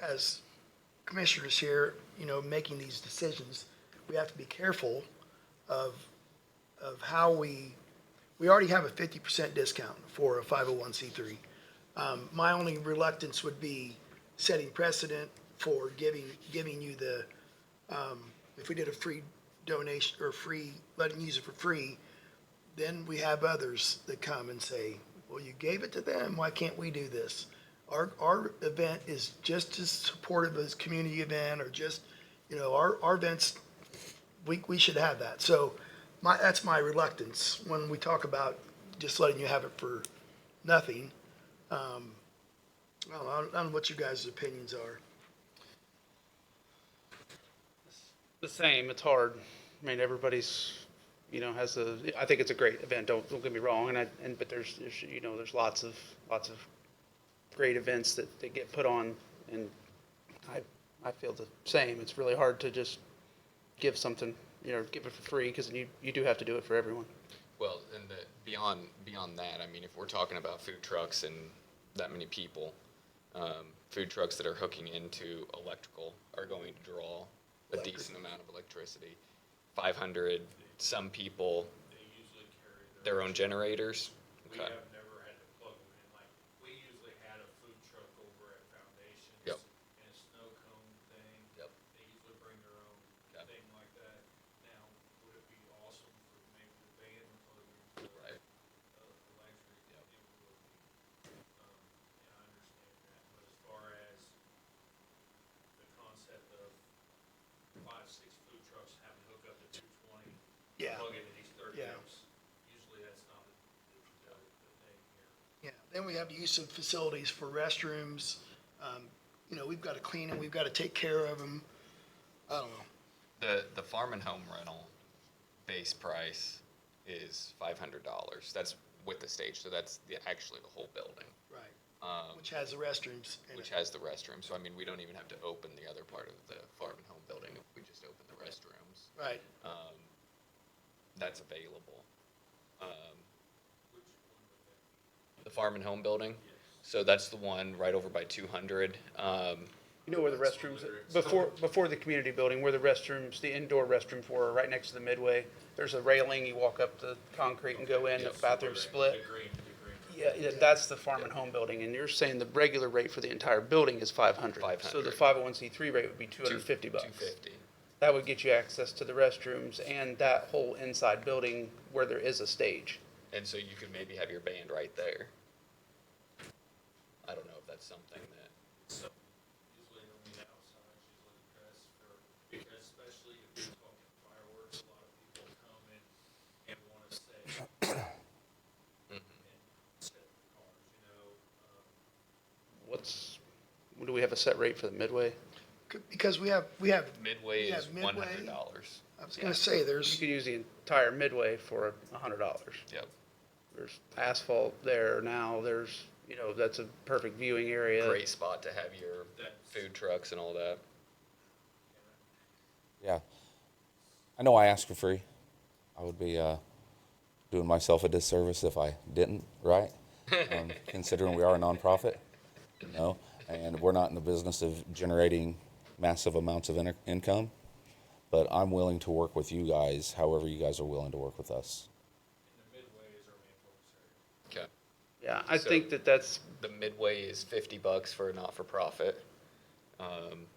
as commissioners here, making these decisions, we have to be careful of how we already have a 50% discount for a 501c3. My only reluctance would be setting precedent for giving you the, if we did a free donation or letting you use it for free, then we have others that come and say, well, you gave it to them, why can't we do this? Our event is just as supportive as community event, or just, our events, we should have that. So that's my reluctance when we talk about just letting you have it for nothing. I don't know what you guys' opinions are. The same, it's hard. I mean, everybody's, I think it's a great event, don't get me wrong, but there's lots of great events that get put on, and I feel the same. It's really hard to just give something, give it for free, because you do have to do it for everyone. Well, and beyond that, I mean, if we're talking about food trucks and that many people, food trucks that are hooking into electrical are going to draw a decent amount of electricity. 500, some people, They usually carry their own generators. We Okay. have never had to plug them in, like, we usually had a food truck over at Foundations. Yep. And a snow cone thing. Yep. They usually bring their own Okay. thing like that. Now, would it be awesome for maybe the Then we have use of facilities for restrooms. You know, we've got to clean them, we've got to take care of them. I don't know. The farm and home rental base price is $500. That's with the stage, so that's actually the whole building, Right. Which has the restrooms in which it. has the restroom. So I mean, we don't even have to open the other part of the farm and home building. We just open the restrooms. Right. That's available. The farm and home building. So that's the one right over by 200. You know where the restrooms, before the community building, where the restrooms, the indoor restrooms were, right next to the midway. There's a railing, you walk up the concrete and go in, the bathroom split. Yeah, that's the farm and home building, and you're saying the regular rate for the entire building is 500. So the 501c3 rate would be $250. 250. That would get you access to the restrooms and that whole inside building where there is a stage. And so you could maybe have your band right there. I don't know if that's something that. So usually on the outside, usually the press for, because especially if you're talking fireworks, a lot of people come in and want to stay and set the cars, you know. Do we have a set rate for the midway? Because we have Midway Yeah, is Midway. $100. I was gonna say, You there's, could use the entire midway for $100. Yep. There's asphalt there now, there's, you know, that's a perfect viewing area. Great spot to have your food trucks and all that. Yeah. I know I asked for free. I would be doing myself a disservice if I didn't, right? Considering we are a nonprofit, you know, and we're not in the business of generating massive amounts of income. But I'm willing to work with you guys however you guys are willing to work with us. And the midway is our main focus area. Okay. Yeah, I So- think that's The midway is $50 for a not-for-profit. farm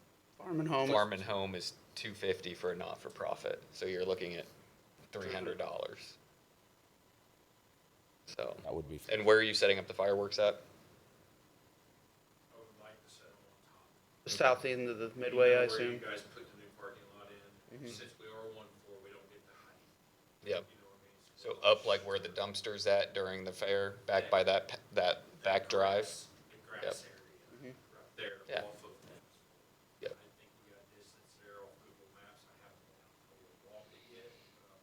and home. Farm and home is $250 for a not-for-profit. So you're looking at $300. So, That would be. and where are you setting up the fireworks at? I would like to set them on top. The south end of the midway, I Where assume. you guys put the new parking lot in, since we are 1-4, we don't get the height, Yep. you know what I mean? So up like where the dumpster's at during the fair, back by that back drive. The grass area, right there, Yeah. off of that. Yep. I think we got distance there off Google Maps, I haven't been out totally walked it yet, but I'm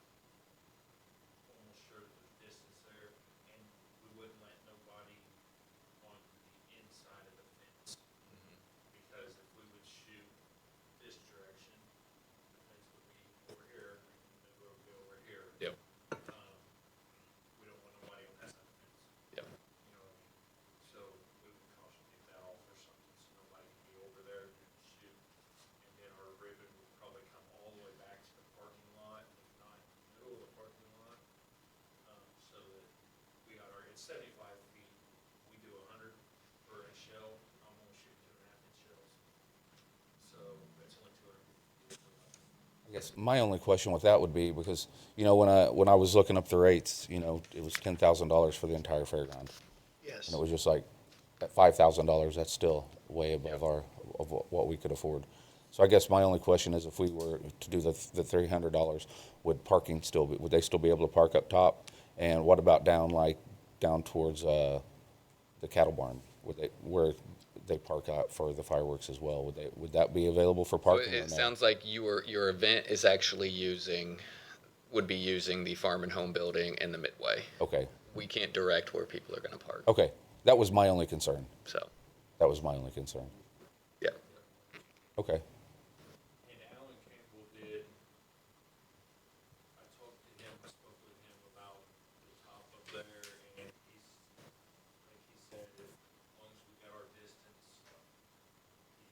almost sure that there's distance there, and we wouldn't let nobody on the inside of the fence. Because if we would shoot this direction, the fence would be over here, and the road would be over here. Yep. We don't want nobody on that side of the fence. Yep. You know what I mean? So we would caution take that off or something, so nobody can be over there and shoot. And then our ribbon would probably come all the way back to the parking lot, if not in the middle of the parking lot. So that we got it's 75 feet, we do 100 for a shell, I'm only shooting 2.5-inch shells. So that's only 200 feet. I guess my only question with that would be because, you know, when I was looking up the rates, you know, it was $10,000 for the entire fairground. yes. And it was just like, at $5,000, that's still way above what we could afford. So I guess my only question is if we were to do the $300, would they still be able to park up top? And what about down towards the cattle barn? Where they park out for the fireworks as well? Would that be available for So parking? or it no? sounds like your event is actually would be using the farm and home building and the midway. Okay, We can't direct where people are gonna park, okay. That was my only concern. so, That was my only concern. yeah. Okay. And Alan Campbell did, I spoke with him about the top up there, and like he said, as long as we got our distance, he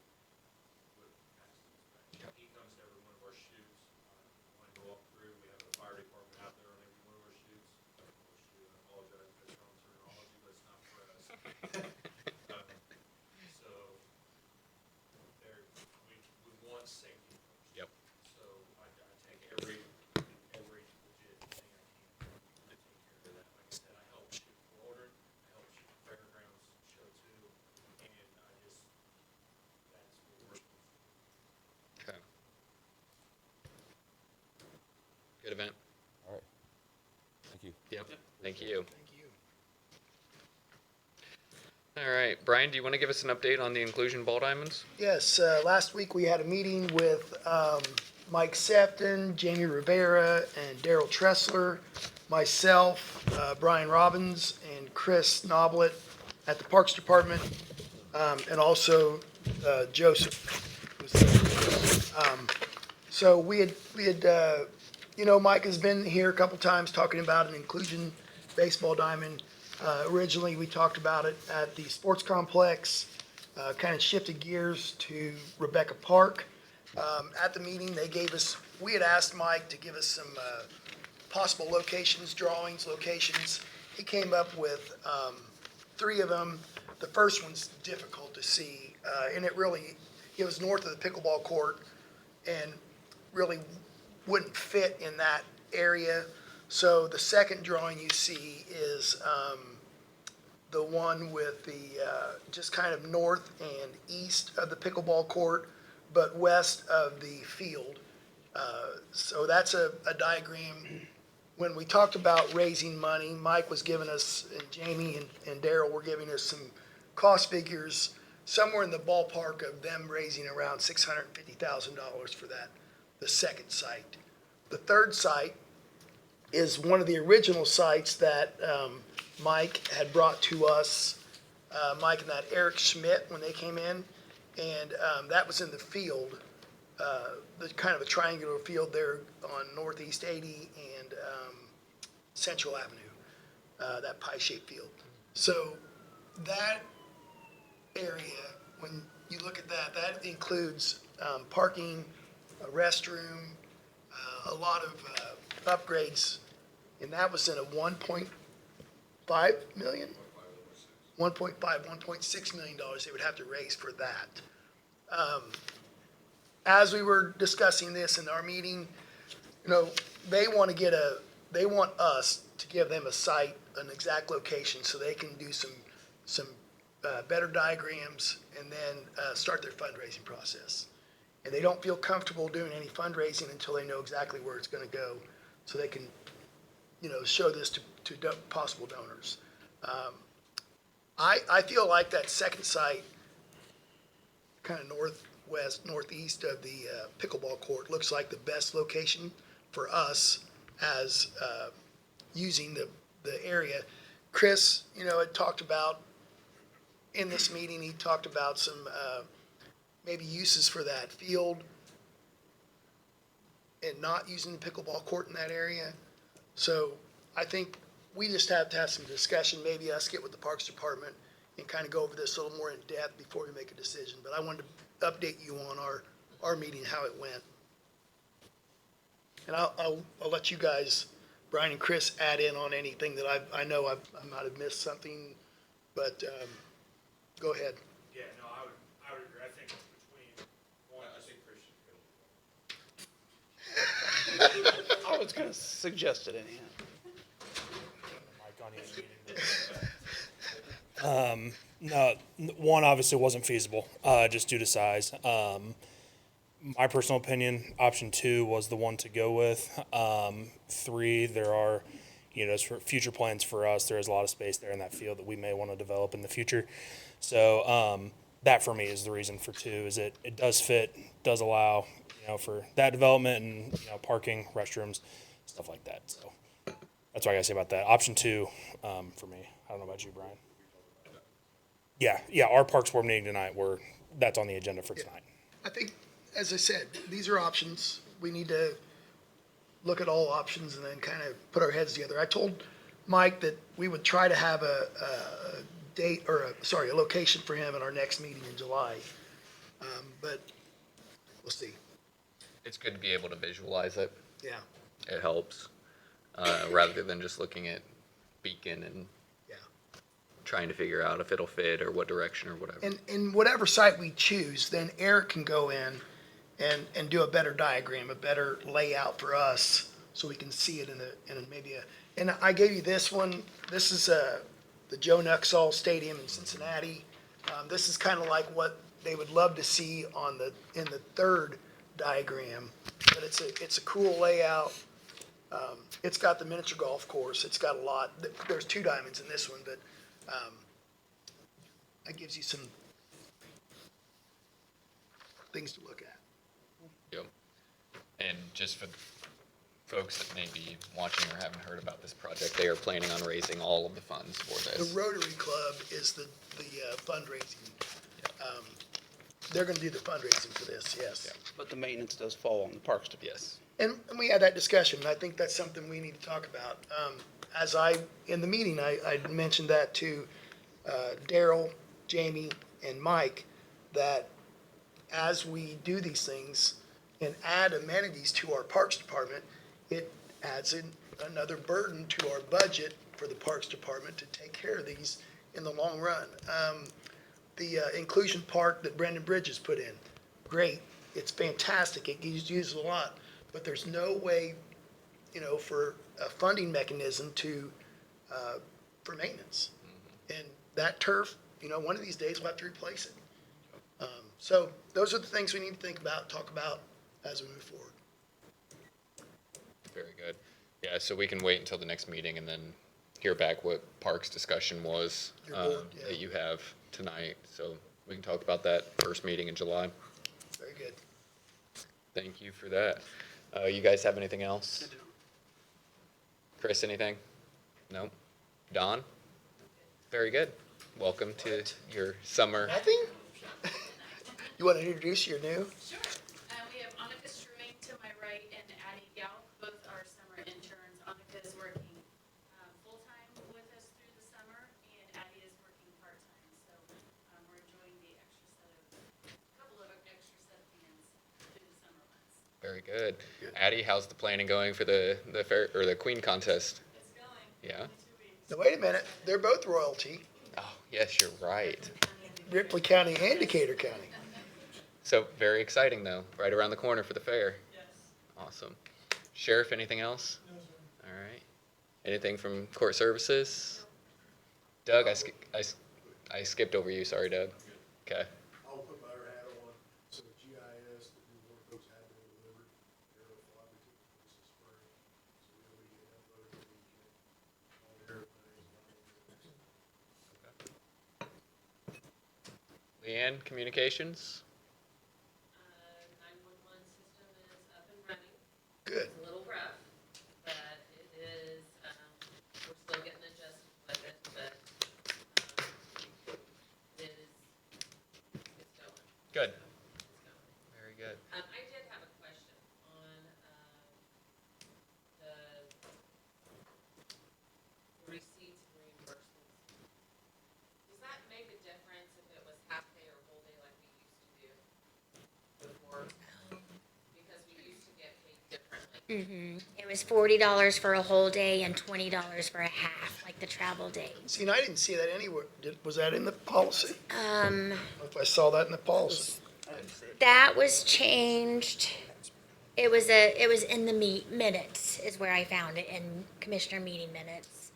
would pass the inspection. He comes to every one of our shoots, when I go up through, we have the fire department out there on every one of our shoots. I apologize for the strong terminology, but it's not for us. So, we want safety first. Yep. So I take every legit thing I can to take care of that. Like I said, I help shoot Florida, I help shoot Fairgrounds show too, and that's what we're supposed to do. Okay. Good event. All right. Thank you. Yep. Thank you. Thank you. All right, Brian, do you want to give us an update on the inclusion ball diamonds? Yes, last week we had a meeting with Mike Sefton, Jamie Rivera, and Daryl Tressler, myself, Brian Robbins, and Chris Noblet at the Parks Department, and also Joseph. was there. So we had, Mike has been here a couple times talking about an inclusion baseball diamond. Originally, we talked about it at the sports complex, kind of shifted gears to Rebecca Park. At the meeting, we had asked Mike to give us some possible locations, drawings, locations. He came up with 3 of them. The first one's difficult to see, and it was north of the pickleball court and really wouldn't fit in that area. So the second drawing you see is the one with the just kind of north and east of the pickleball court, but west of the field. So that's a diagram. When we talked about raising money, Mike was giving us, and Jamie and Daryl were giving us some cost figures, somewhere in the ballpark of them raising around $650,000 for that, the second site. The third site is one of the original sites that Mike had brought to us, Mike and that Eric Schmidt, when they came in, and that was in the field, the kind of a triangular field there on Northeast 80 and Central Avenue, that pie-shaped field. So that area, when you look at that, that includes parking, a restroom, a lot of upgrades, and that was in a 1.5 million? 1.5, $1.6 million they would have to raise for that. As we were discussing this in our meeting, they want us to give them a site, an exact location, so they can do some better diagrams and then start their fundraising process. And they don't feel comfortable doing any fundraising until they know exactly where it's going to go, so they can, show this to possible donors. I feel like that second site, kind of northeast of the pickleball court, looks like the best location for us as using the area. Chris, had talked about, in this meeting, he talked about some maybe uses for that field and not using the pickleball court in that area. So I think we just have to have some discussion, maybe us get with the Parks Department and kind of go over this a little more in depth before we make a decision. But I wanted to update you on our meeting, how it went. And I'll let you guys, Brian and Chris, add in on anything that I know I might have missed something, but go ahead. Yeah, no, I would agree. I think it's between one. I think Christian could. I was going to suggest it anyhow. No, one obviously wasn't feasible, just due to size. My personal opinion, option 2 was the one to go with. 3, there are, as for future plans for us, there is a lot of space there in that field that we may want to develop in the future. So that for me is the reason for 2, is it does fit, does allow, for that development and, parking, restrooms, stuff like that. So that's what I gotta say about that. Option 2 for me. I don't know about you, Brian. Yeah, our Parks Board meeting tonight, that's on the agenda for tonight. I think, as I said, these are options. We need to look at all options and then kind of put our heads together. I told Mike that we would try to have a date, or a location for him at our next meeting in July. But we'll see. It's good to be able to visualize it. Yeah. It helps, rather than just looking at Beacon and trying to figure out if it'll fit or what direction or whatever. And whatever site we choose, then Eric can go in and do a better diagram, a better layout for us, so we can see it in maybe a. And I gave you this one. This is the Joe Nuxall Stadium in Cincinnati. This is kind of like what they would love to see in the third diagram, but it's a cool layout. It's got the miniature golf course. It's got a lot. There's 2 diamonds in this one, but that gives you some things to look at. Yep. And just for folks that may be watching or haven't heard about this project, they are planning on raising all of the funds for The this. Rotary Club is the fundraising. They're gonna do the fundraising for this, yes. But the maintenance does fall on the Parks Department. Yes. And we had that discussion, and I think that's something we need to talk about. In the meeting, I mentioned that to Daryl, Jamie, and Mike, that as we do these things and add amenities to our Parks Department, it adds in another burden to our budget for the Parks Department to take care of these in the long run. The inclusion park that Brendan Bridges put in, great, it's fantastic, it gets used a lot, but there's no way, for a funding mechanism for maintenance. And that turf, one of these days we'll have to replace it. So those are the things we need to think about, talk about as we move forward. Very good. Yeah, so we can wait until the next meeting and then hear back what Parks discussion was Your board, yeah. that you have tonight. So we can talk about that first meeting in July. Very good. Thank you for that. You guys have anything else? Chris, anything? No? Don? Very good. Welcome to your summer. Nothing? You want to introduce your new? Sure. We have Annika Struing to my right and Addie Galk, both are summer interns. Annika is working full-time with us through the summer, and Addie is working part-time. So we're enjoying the couple of extra set of hands through the summer months. Very good. Addie, how's the planning going for the fair or the Queen contest? It's going. Yeah. Now, wait a minute, they're both royalty, Oh, yes, you're right. Ripley County and Decatur County. So very exciting though, right around the corner for the fair. Yes. Awesome. Sheriff, anything else? No, sir. All right. Anything from court services? Doug, I skipped over you. Sorry, Doug. Okay. I'll put my other hat on, so the GIS that we work those had been delivered, they're probably to the police this spring, so we'll be getting uploaded the weekend. All the airplanes, Leanne, communications? 911 system is up and running. Good. It's a little rough, but it is, we're still getting adjusted with it, but it's going. Good. It's going. Very good. I did have a question on the receipts and reimbursements. Does that make a difference if it was half day or whole day like we used to do before? Because we used to get paid differently. It was $40 for a whole day and $20 for a half, like the travel days. See, and I didn't see that anywhere. Was that in the policy? If I saw that in the policy. That was changed. It was in the minutes is where I found it, in commissioner meeting minutes.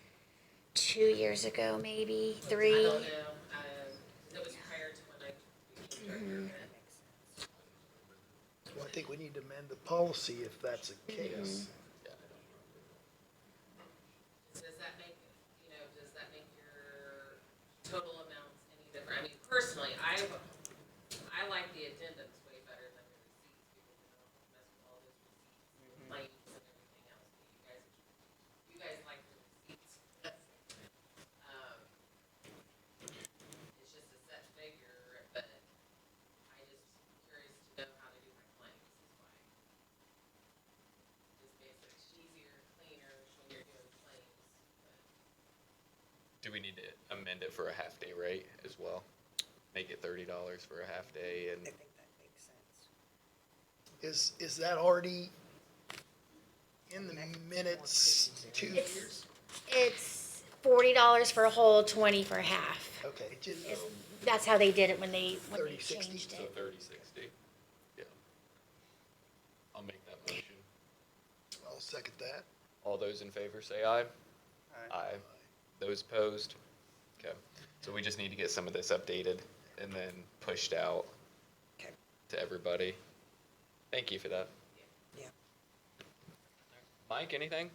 2 years ago, maybe, 3. I don't know, it was prior to when I became director. Well, I think we need to amend the policy if that's the case. Does that make, does that make your total amounts any different? I mean, personally, I like the addendums way better than the receipts, because I don't have to mess with all those receipts, claims and everything else, but you guys like the receipts. It's just a set figure, but I just curious to know how to do my claims, is why. Just makes it easier, cleaner when you're doing claims, but. Do we need to amend it for a half day rate as well? Make it $30 for a half day and I think that makes sense. Is that already in the minutes 2 years? It's $40 for a whole, 20 for a half. Okay, That's how they did it when they 30, 60. changed so it. 30/60. Yeah. I'll make that motion. I'll second that. All those in favor say aye. Aye. Those opposed? Okay. So we just need to get some of this updated and then pushed out Okay. to everybody. Thank you for that. Yeah. Mike, anything?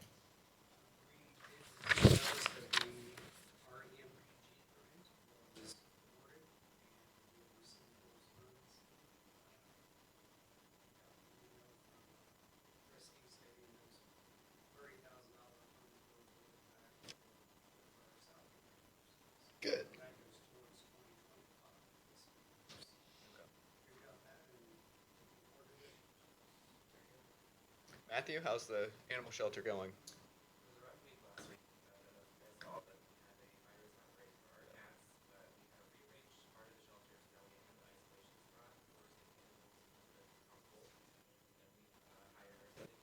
Matthew, how's the animal shelter going? It was a rough week last week. As all that we had a virus outbreak for our cats, but we have rearranged part of the shelter, so now we have an isolation spot for sick animals that are cold, and we hired our city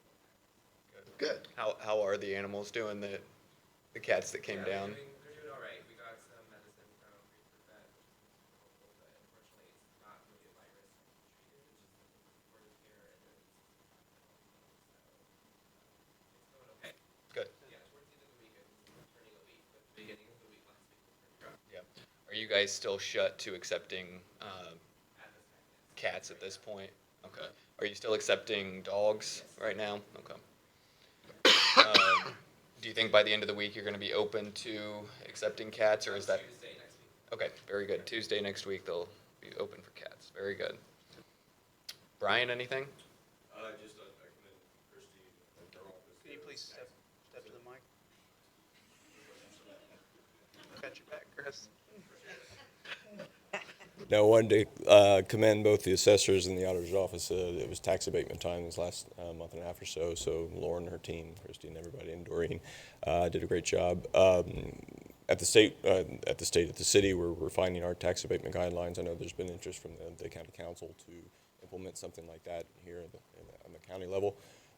Good. How are the animals doing? The cats that came down. They're doing all right. We got some medicine from Reaper Vet, which has been super helpful, but unfortunately, it's not really a virus that can be treated. It's just a supportive care, and then it's going okay. Good. Yeah, towards the end of the week, it was turning a week, but the beginning of the week last week was pretty rough. Yeah. Are you guys still shut to accepting At this time, yes. cats at this point? Okay. Are you still accepting dogs right now? Okay. Do you think by the end of the week you're going to be open to accepting cats, or is that? Tuesday next week. Okay, very good. Tuesday next week they'll be open for cats. Very good. Brian, anything? Just I commend Christie and her office. Can you please step to the mic? Got your back, Chris. No, I wanted to commend both the assessors and the auditor's office. It was tax abatement time this last month and a half or so. So Lauren and her team, Christy and everybody, and Doreen did a great job. At the city, we're refining our tax abatement guidelines. I know there's been interest from the county council to implement something like that here on the county level.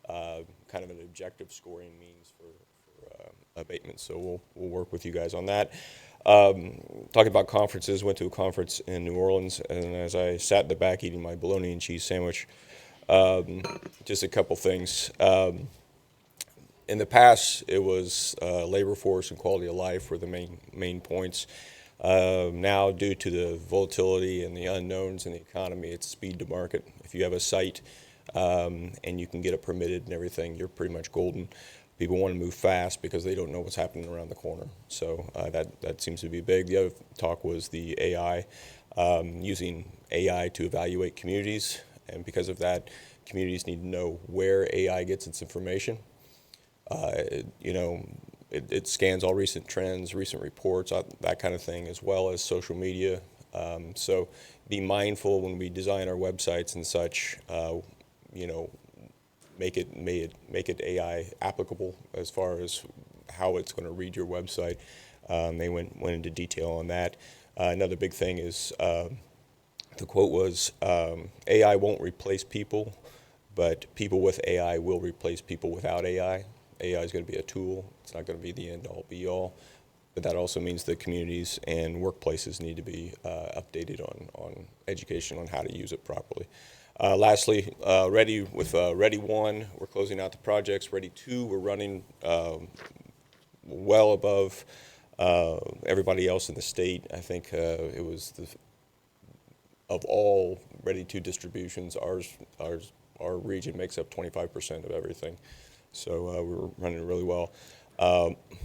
Kind of an objective scoring means for abatement. So we'll work with you guys on that. Talking about conferences, went to a conference in New Orleans, and as I sat in the back eating my bologna and cheese sandwich, just a couple things. In the past, it was labor force and quality of life were the main points. Now, due to the volatility and the unknowns in the economy, it's speed to market. If you have a site and you can get it permitted and everything, you're pretty much golden. People want to move fast because they don't know what's happening around the corner. So that seems to be big. The other talk was the AI, using AI to evaluate communities. And because of that, communities need to know where AI gets its information. It scans all recent trends, recent reports, that kind of thing, as well as social media. So be mindful when we design our websites and such, make it AI applicable as far as how it's going to read your website. They went into detail on that. Another big thing is the quote was, AI won't replace people, but people with AI will replace people without AI. AI is going to be a tool. It's not going to be the end-all, be-all. But that also means that communities and workplaces need to be updated on education on how to use it properly. Lastly, Ready 1, we're closing out the projects. Ready 2, we're running well above everybody else in the state. I think it was of all Ready 2 distributions, our region makes up 25% of everything. So we're running really well.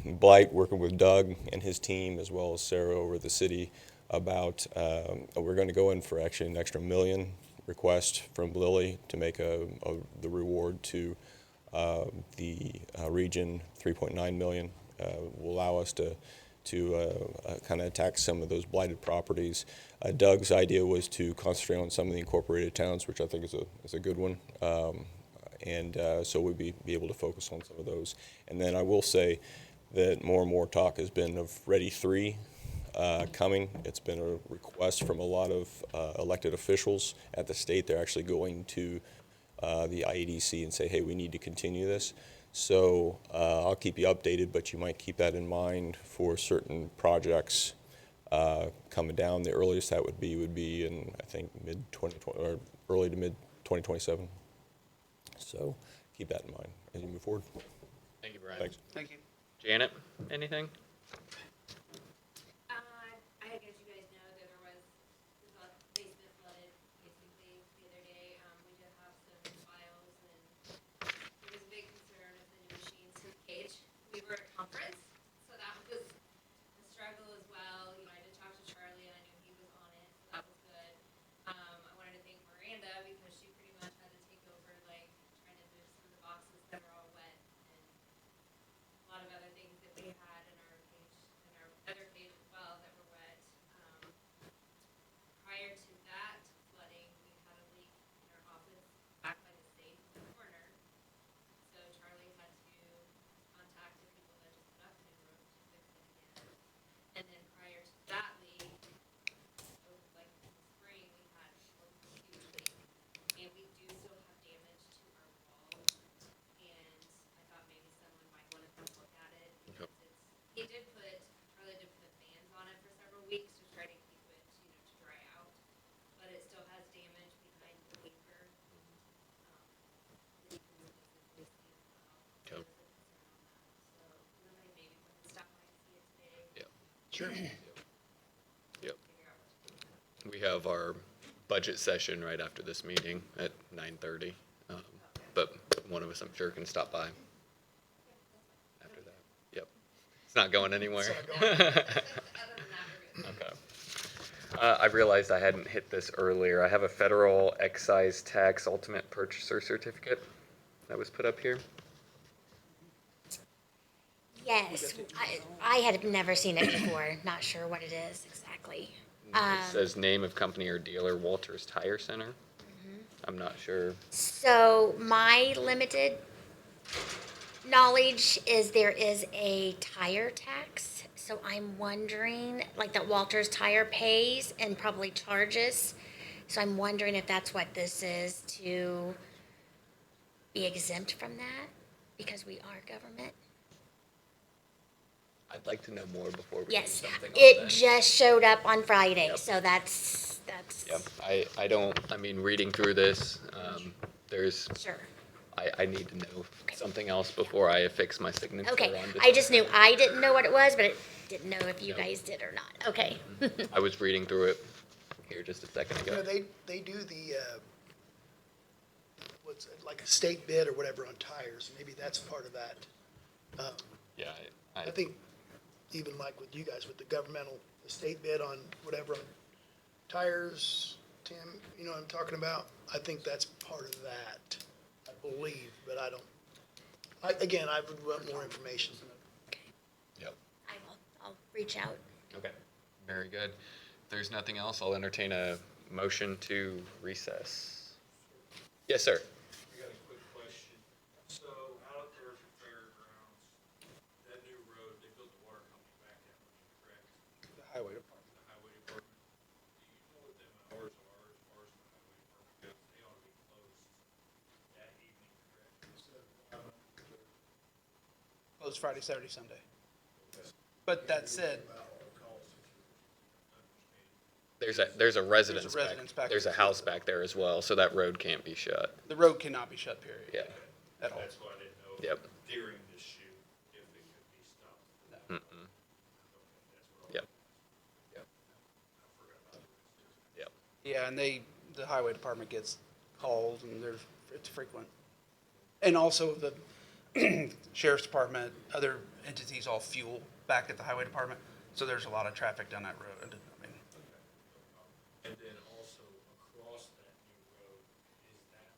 Blight, working with Doug and his team, as well as Sarah over at the city, about we're going to go in for actually an extra $1 million request from Lilly to make the reward to the region. 3.9 million will allow us to kind of attack some of those blighted properties. Doug's idea was to concentrate on some of the incorporated towns, which I think is a good one. So we'd be able to focus on some of those. And then I will say that more and more talk has been of Ready 3 coming. It's been a request from a lot of elected officials at the state. They're actually going to the IEDC and say, hey, we need to continue this. So I'll keep you updated, but you might keep that in mind for certain projects coming down. The earliest that would be in, I think, mid-2020 or early to mid-2027. So keep that in mind as you move forward. Thank you, Brian. Thanks. Thank you. Janet, anything? I guess you guys know that there was the basement flooded basically the other day. We did have some files, and there was a big concern of the new machines in the cage. We were at a conference, so that was a struggle as well. I did talk to Charlie, and I knew he was on it, so that was good. I wanted to thank Miranda because she pretty much had to take over, trying to move some of the boxes that were all wet, and a lot of other things that we had in our Sure. Yep. We have our budget session right after this meeting at 9:30. But one of us, I'm sure, can stop by after that. Yep. It's not going anywhere. Okay. I realized I hadn't hit this earlier. I have a federal excise tax ultimate purchaser certificate that was put up here. Yes, I had never seen it before, not sure what it is exactly. It says name of company or dealer, Walters Tire Center. I'm not sure. So my limited knowledge is there is a tire tax. So I'm wondering, like that Walters Tire pays and probably charges. So I'm wondering if that's what this is, to be exempt from that because we are government. I'd like to know more before we do Yes, something on it that. just showed up on Friday, Yep. so that's. Yep. I mean, reading through this, there's, Sure. I need to know something else before I affix my signature Okay, on this. I just knew, I didn't know what it was, but I didn't know if you Yep. guys did or not. Okay. I was reading through it here just a second You know, ago. they do the, what's, it, like a state bid or whatever on tires, maybe that's part of that. Yeah, I think even like with you guys, with the governmental, the state bid on whatever on tires, Tim, you know what I'm talking about? I think that's part of that, I believe, but I don't, again, I would want more information. Yep. I'll reach out. Okay, very good. If there's nothing else, I'll entertain a motion to recess. Yes, sir. I got a quick question. So out there at the fairgrounds, that new road, they built the water company back that way, correct? The highway department. The highway department. Do you know what them hours are as far as the highway department goes? They ought to be closed that evening, correct? Closed Friday, Saturday, Sunday. But that said, There's a residence back, residence back there's a there. house back there as well, so that road can't be shut. the road cannot be shut, period. Yeah. At all. That's why I didn't know Yep. during the shoot if it could be stopped. Mm-mm. Okay, that's what Yep. Yep. I forgot about it. Yep. Yeah, and the highway department gets called and it's frequent. And also the sheriff's department, other entities all fuel back at the highway department. So there's a lot of traffic down that road. I mean, And then also across that new road, is that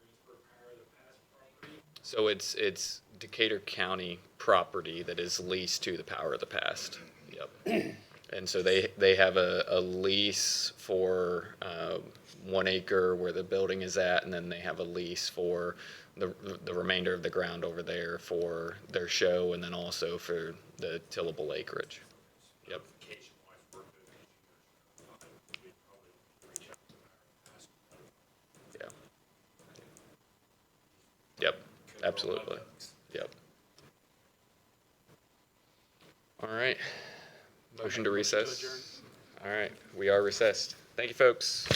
Greensburg Power the past property? So it's Decatur County property that is leased to the Power of the Past. Yep. And so they have a lease for 1 acre where the building is at, and then they have a lease for the remainder of the ground over there for their show, and then also for the tillable acreage. Yep. Location-wise, we're good. We'd probably reach out to Power the past. Yeah. Yep. Absolutely. Yep. All right. Motion to recess. All right. We are recessed. Thank you, folks.